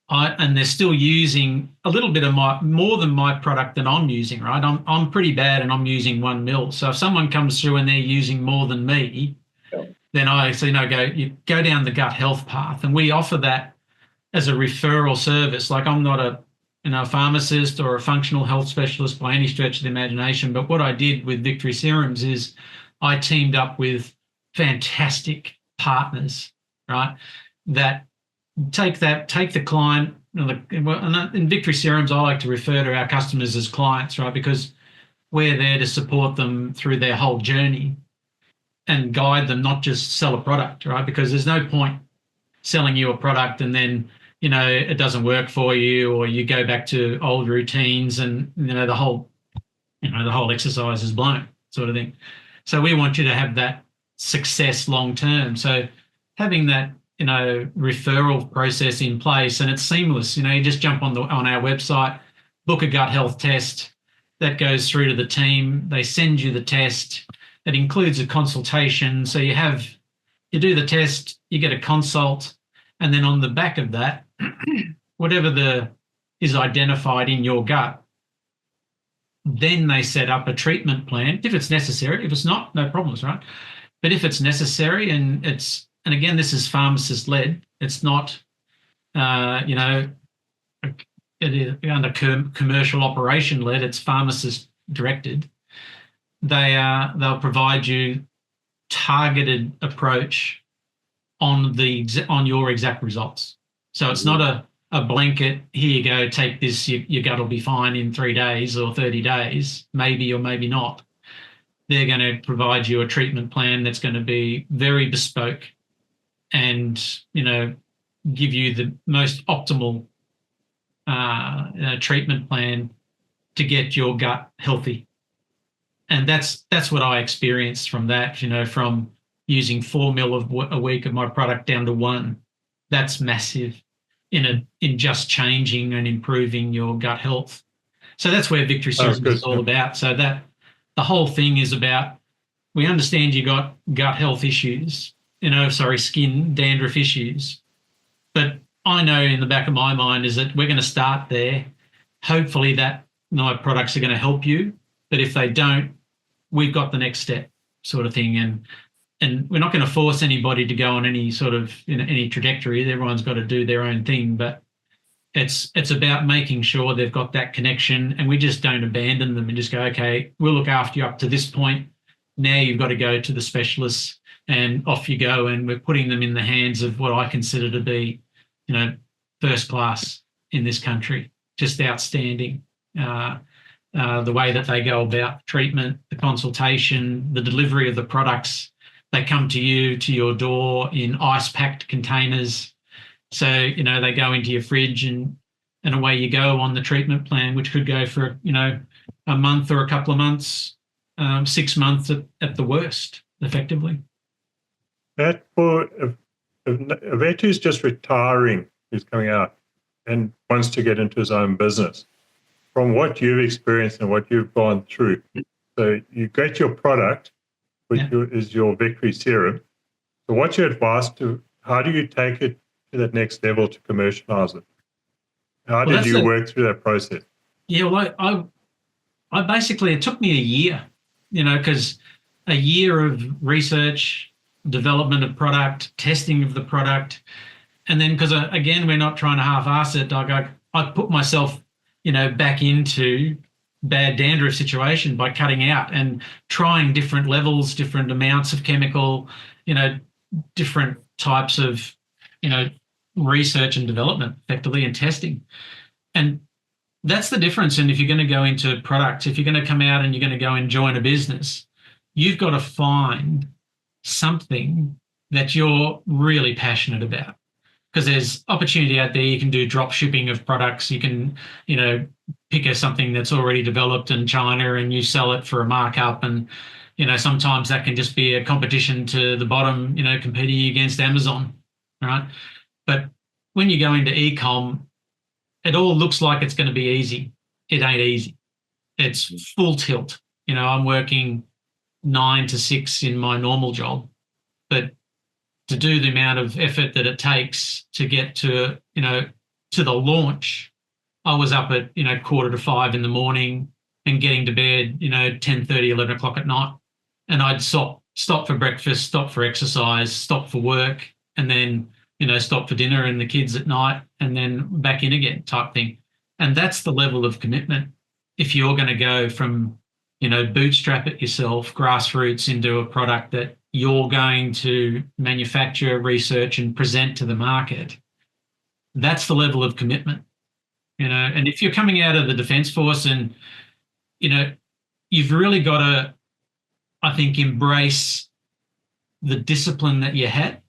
and they're still using a little bit of more than my product than I'm using, right? I'm pretty bad and I'm using 1 mil. So if someone comes through and they're using more than me, then I say, go down the gut health path. And we offer that as a referral service. Like, I'm not a pharmacist or a functional health specialist by any stretch of the imagination, but what I did with Victory Serums is I teamed up with fantastic partners, right, that take the client. In Victory Serums, I like to refer to our customers as clients, right, because we're there to support them through their whole journey and guide them, not just sell a product, right? Because there's no point selling you a product and then, it doesn't work for you, or you go back to old routines and, the whole exercise is blown, sort of thing. So we want you to have that success long term. So having that, referral process in place, and it's seamless. You just jump on our website, book a gut health test that goes through to the team. They send you the test. It includes a consultation. So you do the test, you get a consult, and then on the back of that, whatever is identified in your gut, then they set up a treatment plan if it's necessary. If it's not, no problems, right? But if it's necessary, and again, this is pharmacist led. It's not, it is under commercial operation led. It's pharmacist directed. They'll provide you targeted approach on your exact results. So it's not a blanket, here you go, take this, your gut will be fine in 3 days or 30 days, maybe or maybe not. They're going to provide you a treatment plan that's going to be very bespoke and, give you the most optimal treatment plan to get your gut healthy. And that's what I experienced from that, from using 4 ml a week of my product down to 1. That's massive in just changing and improving your gut health. So that's where Victory Serums is all about. So that the whole thing is about, we understand you got gut health issues, skin, dandruff issues. But I know in the back of my mind is that we're going to start there. Hopefully that my products are going to help you. But if they don't, we've got the next step, sort of thing. And we're not going to force anybody to go on any sort of any trajectory. Everyone's got to do their own thing, but it's about making sure they've got that connection, and we just don't abandon them and just go, okay, we'll look after you up to this point. Now you've got to go to the specialists, and off you go. And we're putting them in the hands of what I consider to be, first class in this country, just outstanding. The way that they go about treatment, the consultation, the delivery of the products. They come to you, to your door in ice-packed containers. So, they go into your fridge and away you go on the treatment plan, which could go for, a month or a couple of months, 6 months at the worst, effectively. That for a vet who's just retiring, who's coming out and wants to get into his own business, from what you've experienced and what you've gone through, so you get your product, which is your Victory Serum. So what's your advice how do you take it to that next level to commercialize it? How did you work through that process? Yeah, well, I basically, it took me a year, because a year of research, development of product, testing of the product. And then, because again, we're not trying to half-ass it, I put myself, back into bad dandruff situation by cutting out and trying different levels, different amounts of chemical, different types of, research and development effectively, and testing. And that's the difference. And if you're going to go into products, if you're going to come out and you're going to go and join a business, you've got to find something that you're really passionate about. Because there's opportunity out there. You can do drop shipping of products. You can, pick something that's already developed in China and you sell it for a markup. And, sometimes that can just be a competition to the bottom, competing against Amazon, right? But when you go into e-com, it all looks like it's going to be easy. It ain't easy. It's full tilt. I'm working 9 to 6 in my normal job, but to do the amount of effort that it takes to get to, to the launch, I was up at, 4:45 in the morning and getting to bed, 10:30, 11 o'clock at night. And I'd stop for breakfast, stop for exercise, stop for work, and then stop for dinner and the kids at night and then back in again type thing. And that's the level of commitment. If you're going to go from, bootstrap it yourself, grassroots, into a product that you're going to manufacture, research, and present to the market, that's the level of commitment. And if you're coming out of the Defence Force and, you've really got to, I think, embrace the discipline that you had.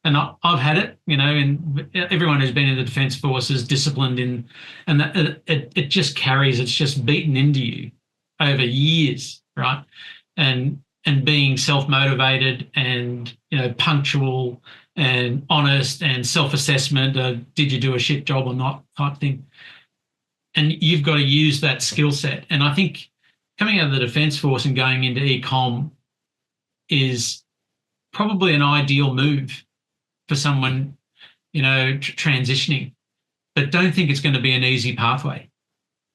And I've had it, and everyone who's been in the Defence Force is disciplined in, and it just carries, it's just beaten into you over years, right? And being self-motivated and, punctual and honest and self-assessment, did you do a shit job or not type thing. And you've got to use that skill set. And I think coming out of the Defence Force and going into e-com is probably an ideal move for someone, transitioning, but don't think it's going to be an easy pathway.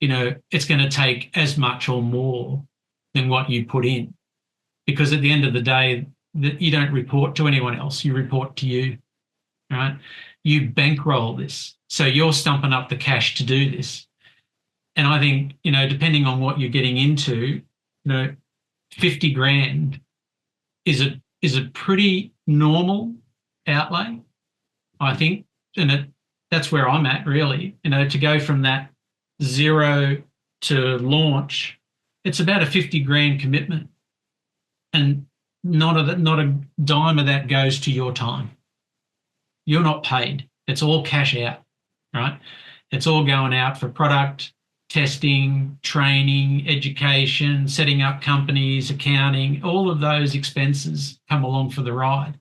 It's going to take as much or more than what you put in, because at the end of the day, you don't report to anyone else. You report to you, right? You bankroll this. So you're stumping up the cash to do this. And I think, depending on what you're getting into, 50 grand is a pretty normal outlay, I think. And that's where I'm at, really. To go from that zero to launch, it's about a 50 grand commitment. And not a dime of that goes to your time. You're not paid. It's all cash out, right? It's all going out for product, testing, training, education, setting up companies, accounting. All of those expenses come along for the ride.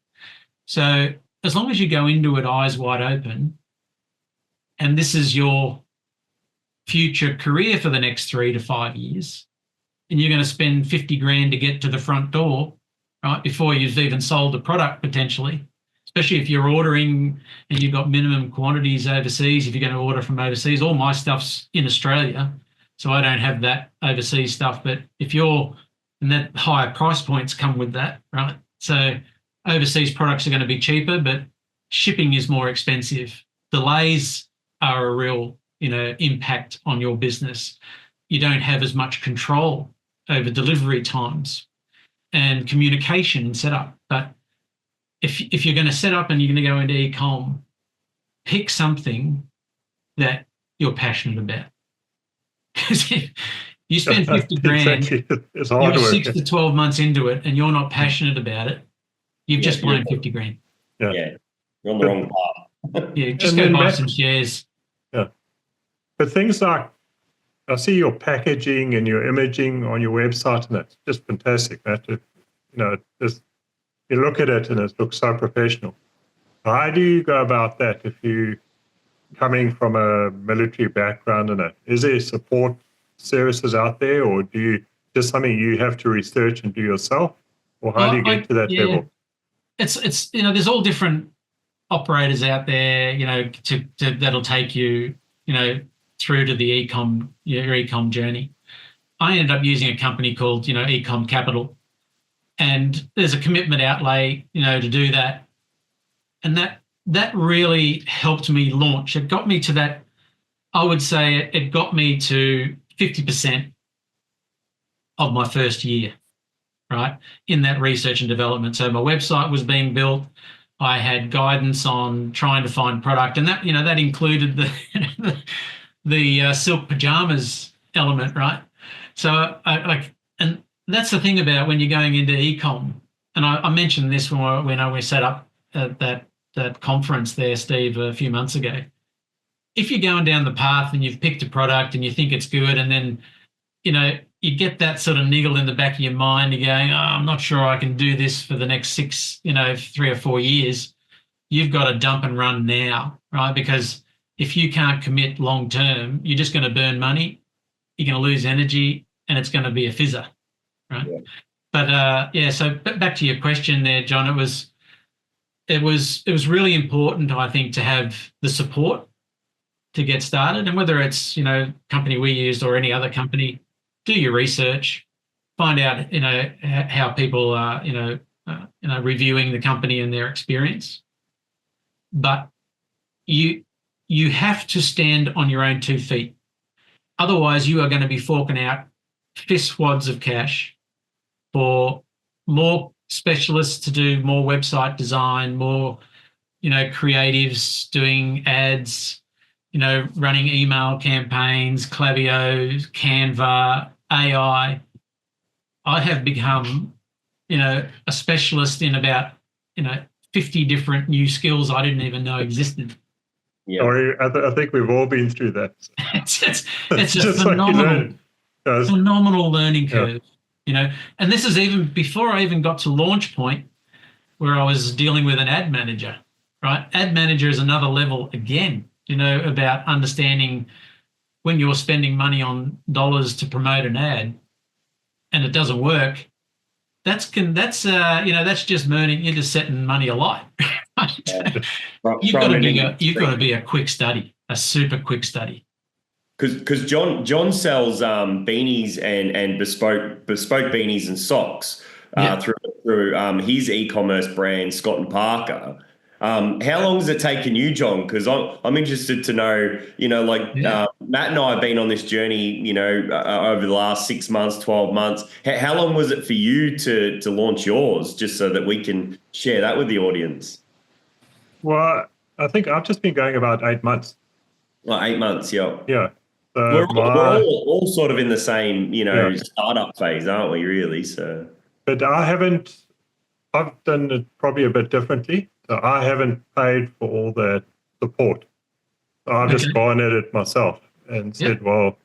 So as long as you go into it eyes wide open, and this is your future career for the next 3 to 5 years, and you're going to spend 50 grand to get to the front door, right, before you've even sold the product potentially, especially if you're ordering and you've got minimum quantities overseas. If you're going to order from overseas, all my stuff's in Australia, so I don't have that overseas stuff. But if you're, and that higher price points come with that, right? So overseas products are going to be cheaper, but shipping is more expensive. Delays are a real, impact on your business. You don't have as much control over delivery times and communication and setup. But if you're going to set up and you're going to go into e-com, pick something that you're passionate about. Because if you spend 50 grand, it's hard you're work. 6 to 12 months into it and you're not passionate about it, you've just blown 50 grand. Yeah, you're on the wrong path. Yeah, just go buy some shares. Yeah. But things like, I see your packaging and your imaging on your website, and that's just fantastic, Matt. You look at it and it looks so professional. How do you go about that if you coming from a military background and that? Is there support services out there, or do you just something you have to research and do yourself, or how do you get to that level? It's there's all different operators out there, to that'll take you, through to the your e-com journey. I ended up using a company called, e-com Capital, and there's a commitment outlay, to do that. And that really helped me launch. It got me to that, I would say it got me to 50% of my first year, right, in that research and development. So my website was being built. I had guidance on trying to find product, and that, that included the silk pajamas element, right? So and that's the thing about when you're going into e-com. And I mentioned this when we set up at that conference there, Steve, a few months ago. If you're going down the path and you've picked a product and you think it's good, and then, you get that sort of niggle in the back of your mind, you're going, I'm not sure I can do this for the next 3 or 4 years. You've got to dump and run now, right? Because if you can't commit long term, you're just going to burn money, you're going to lose energy, and it's going to be a fizzer, right? Yeah. But so back to your question there, John, it was really important, I think, to have the support to get started. And whether it's, company we used or any other company, do your research, find out, how people are, reviewing the company and their experience. but you have to stand on your own 2 feet. Otherwise, you are going to be forking out fist wads of cash for more specialists to do more website design, more, creatives doing ads, running email campaigns, Klaviyo, Canva, AI. I have become, a specialist in about, 50 different new skills I didn't even know existed. Yeah. I think we've all been through that. It's a phenomenal learning curve, and this is even before I even got to launch point, where I was dealing with an ad manager, right? Ad manager is another level again, about understanding when you're spending money on dollars to promote an ad and it doesn't work. That's just learning. You're just setting money alight. You've got to be a quick study, a super quick study. Because John sells beanies and bespoke beanies and socks through his e-commerce brand, Scott and Parker. How long has it taken you, John? Because I'm interested to know, Matt and I have been on this journey, over the last 6 months, 12 months. How long was it for you to launch yours, just so that we can share that with the audience? Well, I think I've just been going about 8 months. Well, 8 months, yeah. Yeah. So we're all sort of in the same, startup phase, aren't we, really? So, but I've done it probably a bit differently. So I haven't paid for all that support. So I've just gone at it myself and said, well,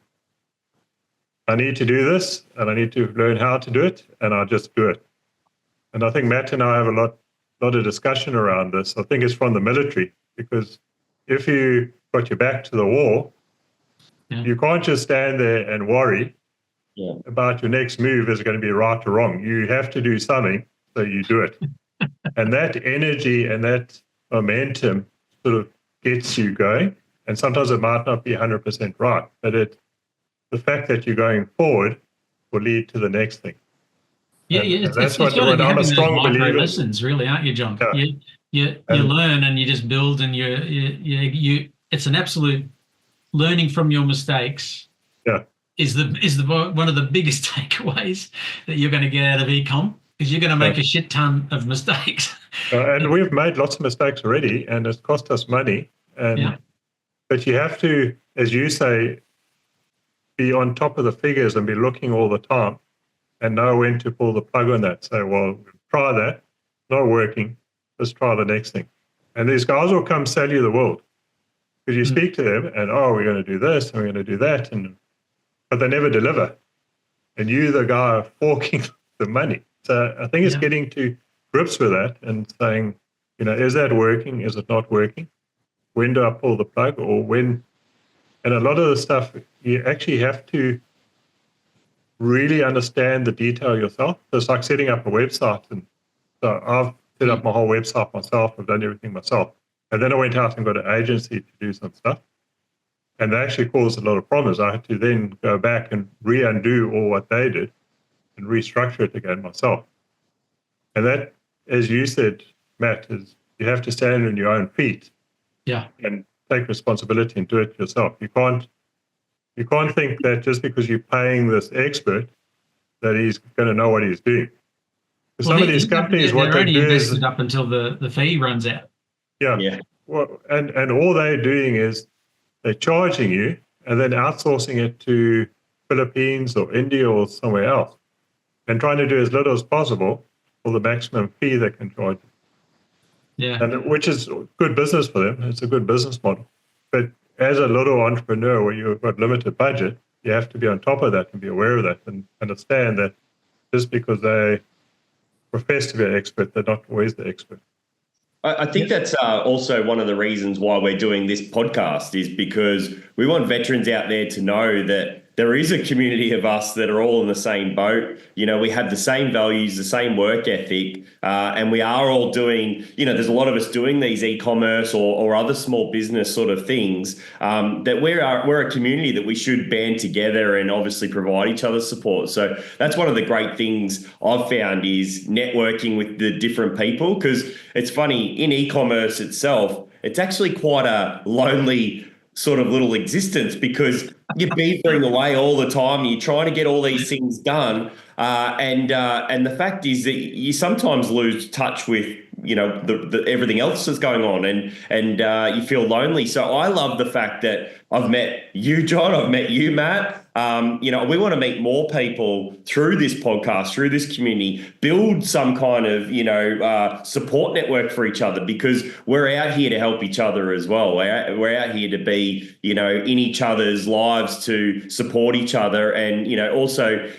I need to do this and I need to learn how to do it, and I just do it. And I think Matt and I have a lot of discussion around this. I think it's from the military, because if you got your back to the wall, you can't just stand there and worry about your next move is going to be right or wrong. You have to do something, so you do it. And that energy and that momentum sort of gets you going. And sometimes it might not be 100% right, but the fact that you're going forward will lead to the next thing. That's what I'm a strong believer. Lessons, really, aren't you, John? Yeah. You learn and you just build, and you. It's an absolute learning from your mistakes. Yeah, is one of the biggest takeaways that you're going to get out of e-com. Because you're going to make a shit ton of mistakes. And we've made lots of mistakes already, and it's cost us money. But you have to, as you say, be on top of the figures and be looking all the time and know when to pull the plug on that. Say, well, try that, not working, let's try the next thing. And these guys will come sell you the world. Because you speak to them and, we're going to do this and we're going to do that, but they never deliver. And you're the guy forking the money. So I think it's getting to grips with that and saying, is that working? Is it not working? When do I pull the plug? Or when? And a lot of the stuff, you actually have to really understand the detail yourself. So it's like setting up a website. And so I've set up my whole website myself. I've done everything myself. And then I went out and got an agency to do some stuff. And they actually caused a lot of problems. I had to then go back and undo all what they did and restructure it again myself. And that, as you said, Matt, is you have to stand on your own feet and take responsibility and do it yourself. You can't think that just because you're paying this expert that he's going to know what he's doing. Some of these companies, what they do is invested up until the fee runs out. Yeah. Well, and all they're doing is they're charging you and then outsourcing it to Philippines or India or somewhere else, and trying to do as little as possible for the maximum fee they can charge you. Yeah. And which is good business for them. It's a good business model. But as a little entrepreneur where you've got limited budget, you have to be on top of that and be aware of that and understand that just because they profess to be an expert, they're not always the expert. I think that's also one of the reasons why we're doing this podcast, is because we want veterans out there to know that there is a community of us that are all in the same boat. We have the same values, the same work ethic, and we are all doing, there's a lot of us doing these e-commerce or other small business sort of things, that we're a community that we should band together and obviously provide each other support. So that's one of the great things I've found, is networking with the different people, because it's funny, in e-commerce itself, it's actually quite a lonely sort of little existence, because you're beavering away all the time. You're trying to get all these things done. And the fact is that you sometimes lose touch with, the everything else that's going on, and you feel lonely. So I love the fact that I've met you, John. I've met you, Matt. We want to meet more people through this podcast, through this community, build some kind of, support network for each other, because we're out here to help each other as well. We're out here to be, in each other's lives, to support each other, and, also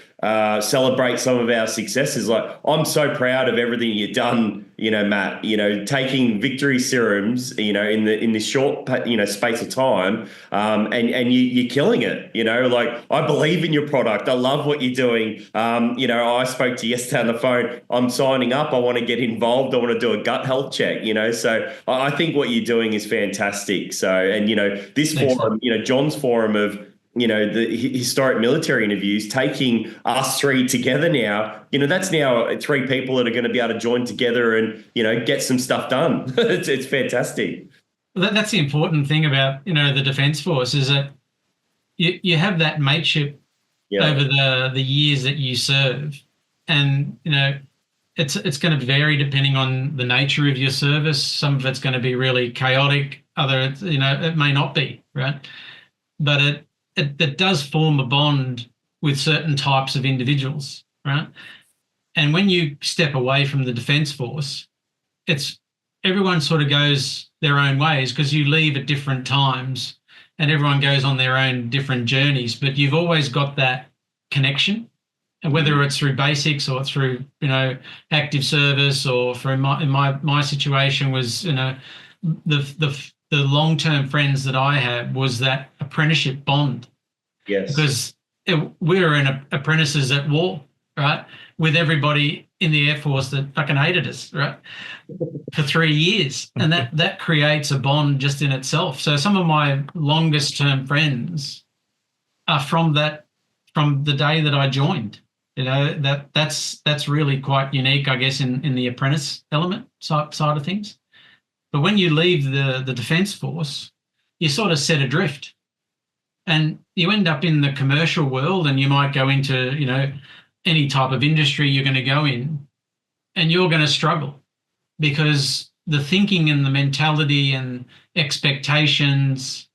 celebrate some of our successes. Like, I'm so proud of everything you've done, Matt, taking Victory Serums, in this short, space of time, and you're killing it, like, I believe in your product. I love what you're doing. I spoke to you yesterday on the phone. I'm signing up. I want to get involved. I want to do a gut health check, so I think what you're doing is fantastic. So, and, this forum, John's forum of, the historic military interviews, taking us three together now, that's now three people that are going to be able to join together and, get some stuff done. It's fantastic. Well, that's the important thing about, the Defence Force, is that you have that mateship over the years that you serve. And, it's going to vary depending on the nature of your service. Some of it's going to be really chaotic. Other, it may not be, right? But it does form a bond with certain types of individuals, right? And when you step away from the Defence Force, everyone sort of goes their own ways, because you leave at different times and everyone goes on their own different journeys, but you've always got that connection, and whether it's through basics or through, active service, or in my situation was, the long-term friends that I had was that apprenticeship bond. Yes. Because we were apprentices at war, right, with everybody in the Air Force that fucking hated us, right, for 3 years. And that creates a bond just in itself. So some of my longest-term friends are from the day that I joined. That's really quite unique, I guess, in the apprentice element side of things. But when you leave the Defence Force, you're sort of set adrift, and you end up in the commercial world, and you might go into, any type of industry you're going to go in, and you're going to struggle, because the thinking and the mentality and expectations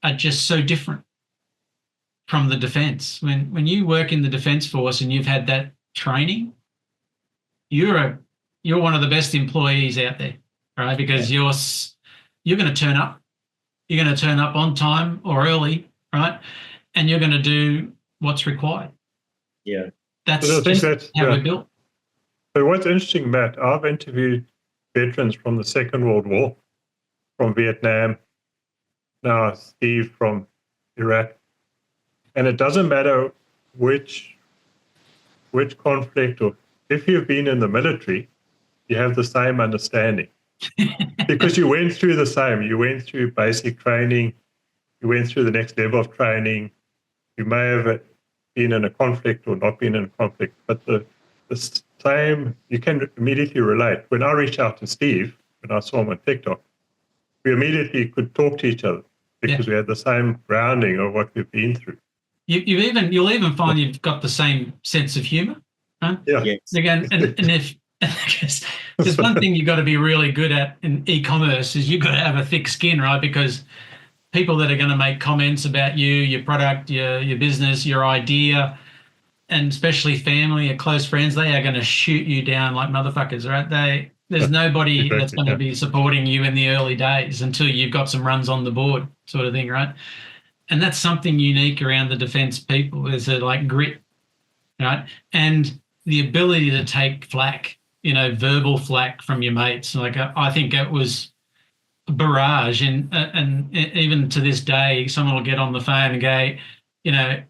are just so different from the defence. When you work in the Defence Force and you've had that training, you're one of the best employees out there. Right, because you're going to turn up. You're going to turn up on time or early, right? And you're going to do what's required. Yeah, that's how we're built. But what's interesting, Matt, I've interviewed veterans from the Second World War, from Vietnam, now Steve from Iraq, and it doesn't matter which conflict, or if you've been in the military, you have the same understanding. Because you went through the same. You went through basic training. You went through the next level of training. You may have been in a conflict or not been in a conflict, but the same, you can immediately relate. When I reached out to Steve, when I saw him on TikTok, we immediately could talk to each other, because we had the same grounding of what we've been through. You'll even find you've got the same sense of humour. Huh? Yeah. Yes. Again, and if there's one thing you've got to be really good at in e-commerce, is you've got to have a thick skin, right? Because people that are going to make comments about you, your product, your business, your idea, and especially family or close friends, they are going to shoot you down like motherfuckers, right? There's nobody that's going to be supporting you in the early days until you've got some runs on the board, sort of thing, right? And that's something unique around the defence people, is like grit, right? And the ability to take flack, verbal flack from your mates. Like, I think it was a barrage, and even to this day, someone will get on the phone and go, hey,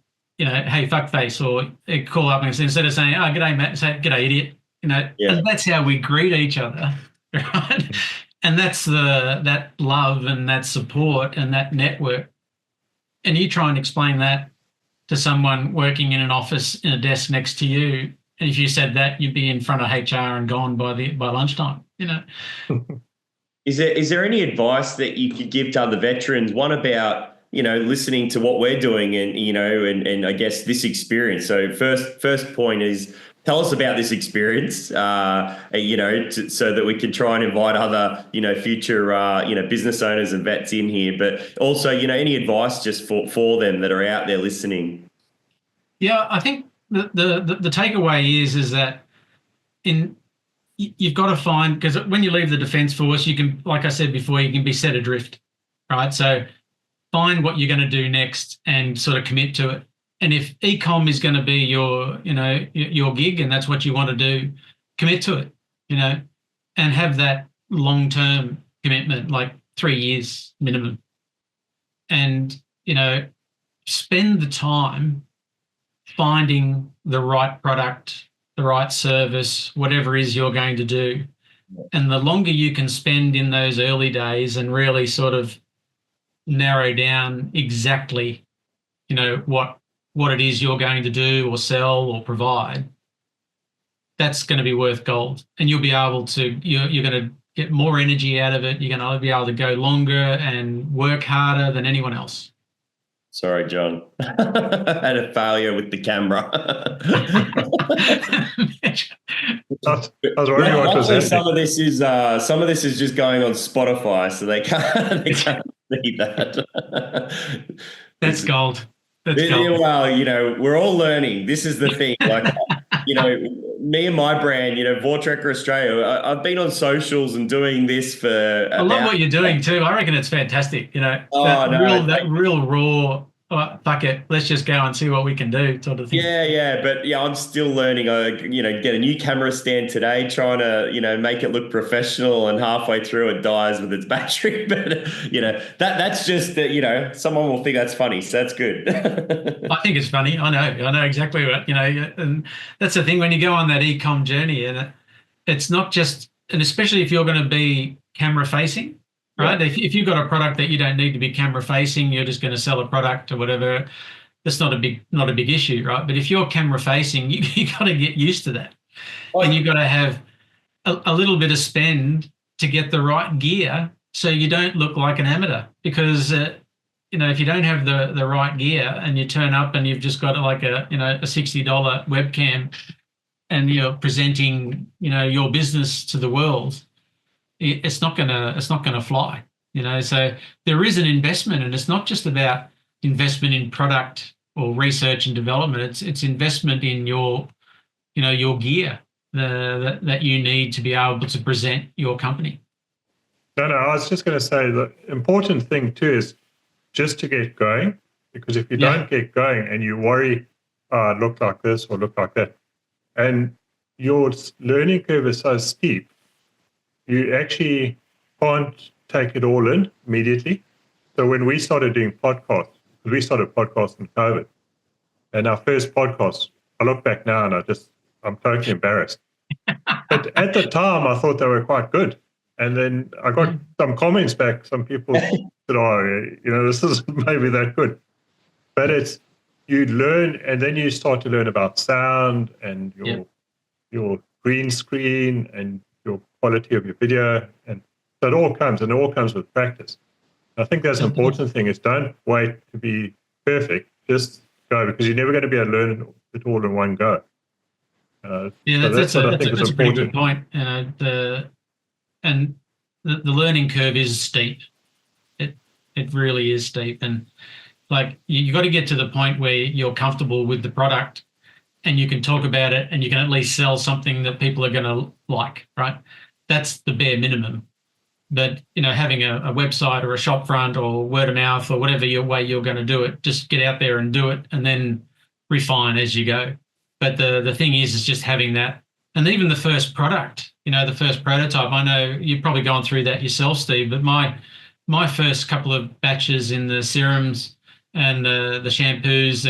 fuckface, or call up, and instead of saying, oh, g'day, Matt, say, g'day, idiot. And that's how we greet each other, right? And that's that love and that support and that network. And you try and explain that to someone working in an office in a desk next to you, and if you said that, you'd be in front of HR and gone by lunchtime, Yeah, Is there any advice that you could give to other veterans? One about, listening to what we're doing and I guess this experience. So first point is, tell us about this experience, so that we can try and invite other, future, business owners and vets in here. But also, any advice just for them that are out there listening? Yeah, I think the takeaway is that you've got to find, because when you leave the Defence Force, you can, like I said before, you can be set adrift, right? So find what you're going to do next and sort of commit to it. And if e-com is going to be your gig and that's what you want to do, commit to it, and have that long-term commitment, like 3 years minimum. And, spend the time finding the right product, the right service, whatever it is you're going to do. And the longer you can spend in those early days and really sort of narrow down exactly, what it is you're going to do or sell or provide, that's going to be worth gold. And you'll be able to, you're going to get more energy out of it. You're going to be able to go longer and work harder than anyone else. Sorry, John. I had a failure with the camera. I was wondering what was happening. Some of this is just going on Spotify, so they can't see that. That's gold. That's gold. Well, we're all learning. This is the thing. Like, me and my brand, Vortrekker Australia, I've been on socials and doing this for. I love what you're doing too. I reckon it's fantastic. That real raw. Oh, fuck it, let's just go and see what we can do, sort of thing. But I'm still learning. Get a new camera stand today, trying to make it look professional, and halfway through it dies with its battery. But that's just that someone will think that's funny, so that's good. I think it's funny. I know exactly what and that's the thing when you go on that e-com journey, and it's not just, and especially if you're going to be camera facing. Right. Yeah. If you've got a product that you don't need to be camera facing, you're just going to sell a product or whatever. That's not a big issue, right? But if you're camera facing, you got to get used to that, and you've got to have a little bit of spend to get the right gear, so you don't look like an amateur. Because if you don't have the right gear and you turn up and you've just got like a $60 webcam, and you're presenting your business to the world, it's not gonna fly, So there is an investment, and it's not just about investment in product or research and development. It's investment in your gear that you need to be able to present your company. No, I was just going to say the important thing too is just to get going, because if you don't get going and you worry, look like this or look like that, and your learning curve is so steep, you actually can't take it all in immediately. So when we started doing podcasts, because we started podcasts in COVID, and our first podcast, I look back now and I'm totally embarrassed. But at the time, I thought they were quite good. And then I got some comments back. Some people said, this is maybe that good. But it's, you learn, and then you start to learn about sound and your green screen and your quality of your video, and so it all comes with practice. I think that's an important thing, is don't wait to be perfect, just go, because you're never going to be able to learn it all in one go. That's a pretty good point. The learning curve is steep. It really is steep, and like you got to get to the point where you're comfortable with the product and you can talk about it and you can at least sell something that people are going to like, right? That's the bare minimum. But, having a website or a shop front or word of mouth or whatever way you're going to do it, just get out there and do it and then refine as you go. But the thing is just having that. And even the first product, the first prototype, I know you've probably gone through that yourself, Steve, but my first couple of batches in the serums and the shampoos,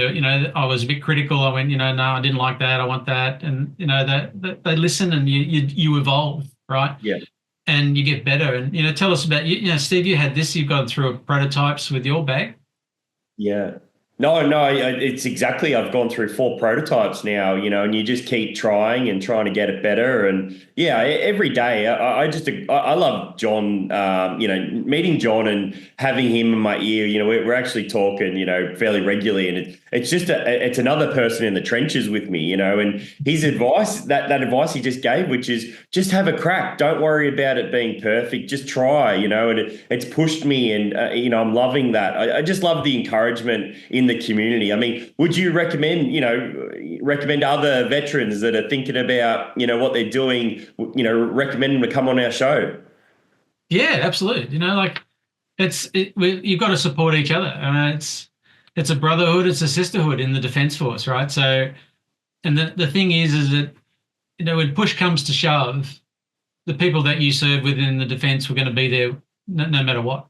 I was a bit critical. I went, no, I didn't like that. I want that. And, that they listen and you evolve, right? Yeah. And you get better. And, tell us about, Steve, you had this, you've gone through prototypes with your bag. Yeah. No, it's exactly. I've gone through 4 prototypes now, and you just keep trying and trying to get it better. And yeah, every day, I love John. Meeting John and having him in my ear. We're actually talking, fairly regularly, and it's just it's another person in the trenches with me, and his advice, that advice he just gave, which is just have a crack. Don't worry about it being perfect. Just try, and it's pushed me, and I'm loving that. I just love the encouragement in the community. I mean, would you recommend other veterans that are thinking about, what they're doing, recommend them to come on our show? Yeah, absolutely. You've got to support each other. I mean, it's a brotherhood, it's a sisterhood in the Defence Force, right? So, and the thing is that, when push comes to shove, the people that you serve within the defence were going to be there no matter what,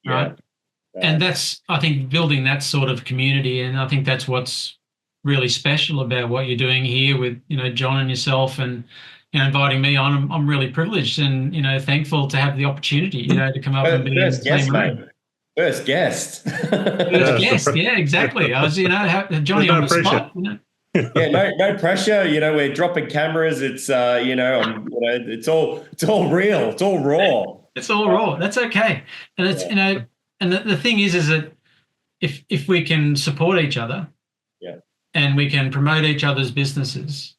right? Yeah. And that's, I think, building that sort of community, and I think that's what's really special about what you're doing here with, John and yourself, and inviting me on. I'm really privileged and thankful to have the opportunity, to come up and be in the same room. First guest. First guest, yeah, exactly. I was, Johnny on the spot. Yeah, no pressure. We're dropping cameras. It's it's all real. It's all raw. It's all raw. That's okay. And it's and the thing is that if we can support each other, and we can promote each other's businesses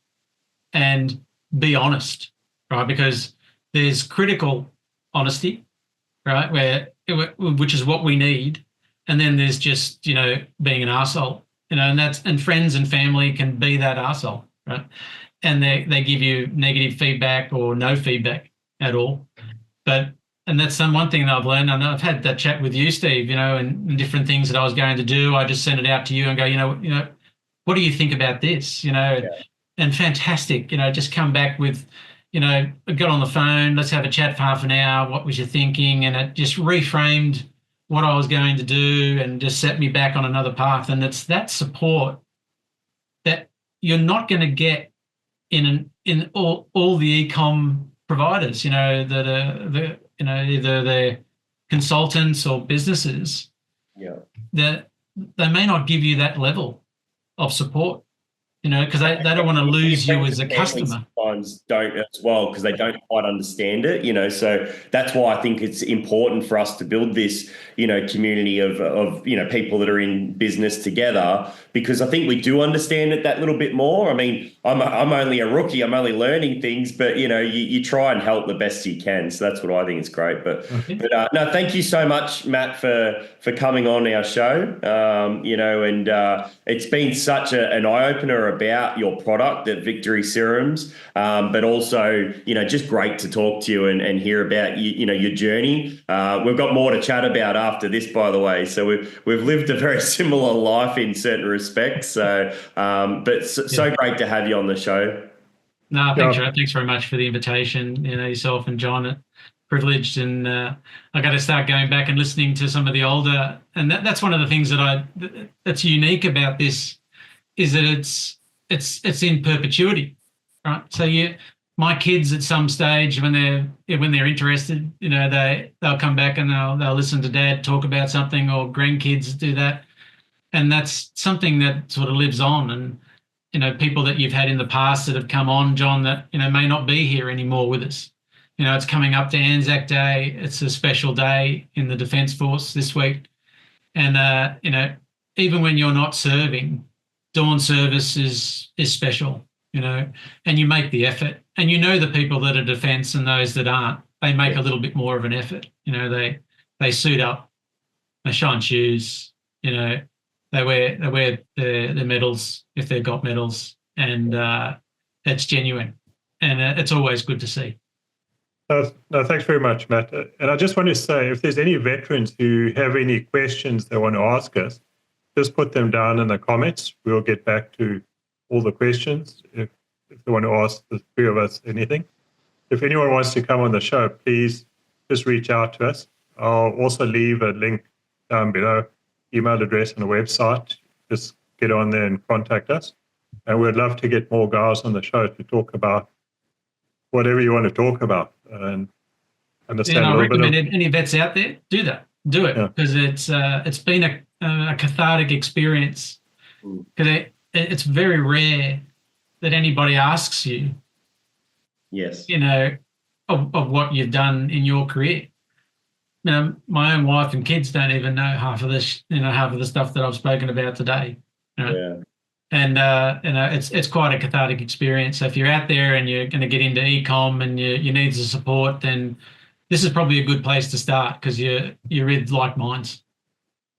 and be honest, right? Because there's critical honesty, right? Which is what we need, and then there's just being an arsehole, and friends and family can be that arsehole, right? And they give you negative feedback or no feedback at all, and that's one thing that I've learned. I know I've had that chat with you, Steve, and different things that I was going to do. I just sent it out to you and go, what do you think about this? And fantastic, just come back with, get on the phone, let's have a chat for half an hour. What was you thinking? And it just reframed what I was going to do and just set me back on another path. And it's that support that you're not going to get in all the e-com providers, that are either they're consultants or businesses. Yeah, that they may not give you that level of support, because they don't want to lose you as a customer. Sometimes don't as well, because they don't quite understand it, so that's why I think it's important for us to build this, community of people that are in business together, because I think we do understand it that little bit more. I mean, I'm only a rookie, I'm only learning things, but you try and help the best you can. So that's what I think is great. But no, thank you so much, Matt, for coming on our show. And it's been such an eye-opener about your product at Victory Serums, but also, just great to talk to you and hear about your journey. We've got more to chat about after this, by the way. So we've lived a very similar life in certain respects. So, so great to have you on the show. No, thanks very much for the invitation. Yourself and John, privileged, and I got to start going back and listening to some of the older. And that's one of the things that's unique about this, is that it's in perpetuity, right? So my kids at some stage, when they're interested, they'll come back and they'll listen to Dad talk about something, or grandkids do that, and that's something that sort of lives on. And people that you've had in the past that have come on, John, that may not be here anymore with us. It's coming up to Anzac Day. It's a special day in the Defence Force this week, and even when you're not serving, dawn service is special. And you make the effort, and the people that are defence and those that aren't, they make a little bit more of an effort. They suit up, they shine shoes, they wear their medals if they've got medals, and it's genuine, and it's always good to see. No, thanks very much, Matt. And I just want to say, if there's any veterans who have any questions they want to ask us, just put them down in the comments. We'll get back to all the questions if they want to ask the three of us anything. If anyone wants to come on the show, please just reach out to us. I'll also leave a link down below, email address and a website. Just get on there and contact us. And we'd love to get more guys on the show to talk about whatever you want to talk about and understand a little bit. Any vets out there, do that. do it, because it's been a cathartic experience. Because it's very rare that anybody asks you, Yes, of what you've done in your career. My own wife and kids don't even know half of this, half of the stuff that I've spoken about today. Yeah. And it's quite a cathartic experience. So if you're out there and you're going to get into e-com and you need the support, then this is probably a good place to start, because you're with like minds.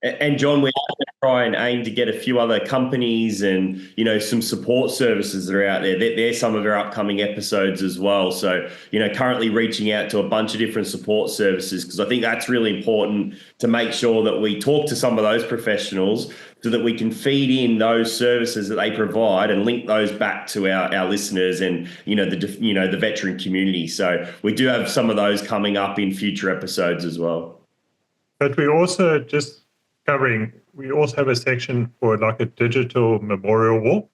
And John, we're going to try and aim to get a few other companies and, some support services that are out there. They're some of our upcoming episodes as well. So, currently reaching out to a bunch of different support services, because I think that's really important to make sure that we talk to some of those professionals so that we can feed in those services that they provide and link those back to our listeners and, the veteran community. So we do have some of those coming up in future episodes as well. But we also we also have a section for like a digital memorial wall.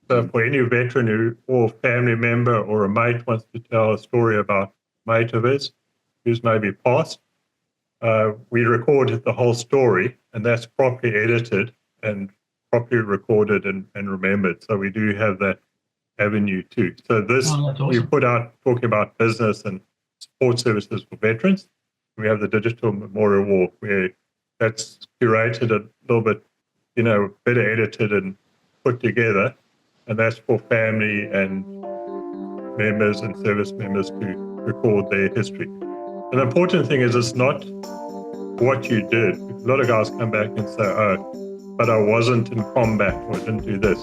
So for any veteran or family member or a mate wants to tell a story about a mate of his who's maybe passed, we record the whole story, and that's properly edited and properly recorded and remembered. So we do have that avenue too. So this, that's awesome. We put out talking about business and support services for veterans. We have the digital memorial wall where that's curated a little bit, better edited and put together. And that's for family and members and service members to record their history. And the important thing is it's not what you did. A lot of guys come back and say, oh, but I wasn't in combat or I didn't do this.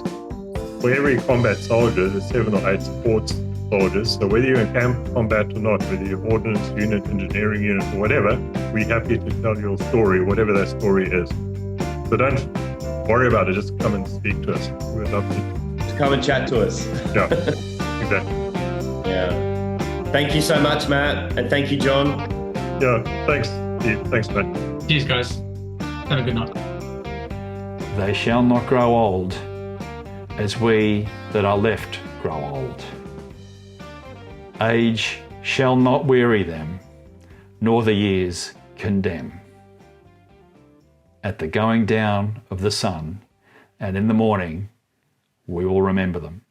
For every combat soldier, there's 7 or 8 support soldiers. So whether you're in camp combat or not, whether you're ordnance unit, engineering unit, or whatever, we're happy to tell your story, whatever that story is. So don't worry about it. Just come and speak to us. We'd love to. Just come and chat to us. Yeah, exactly. Yeah. Thank you so much, Matt. And thank you, John. Yeah, thanks, Steve. Thanks, Matt. Cheers, guys. Have a good night. They shall not grow old as we that are left grow old. Age shall not weary them, nor the years condemn. At the going down of the sun and in the morning, we will remember them.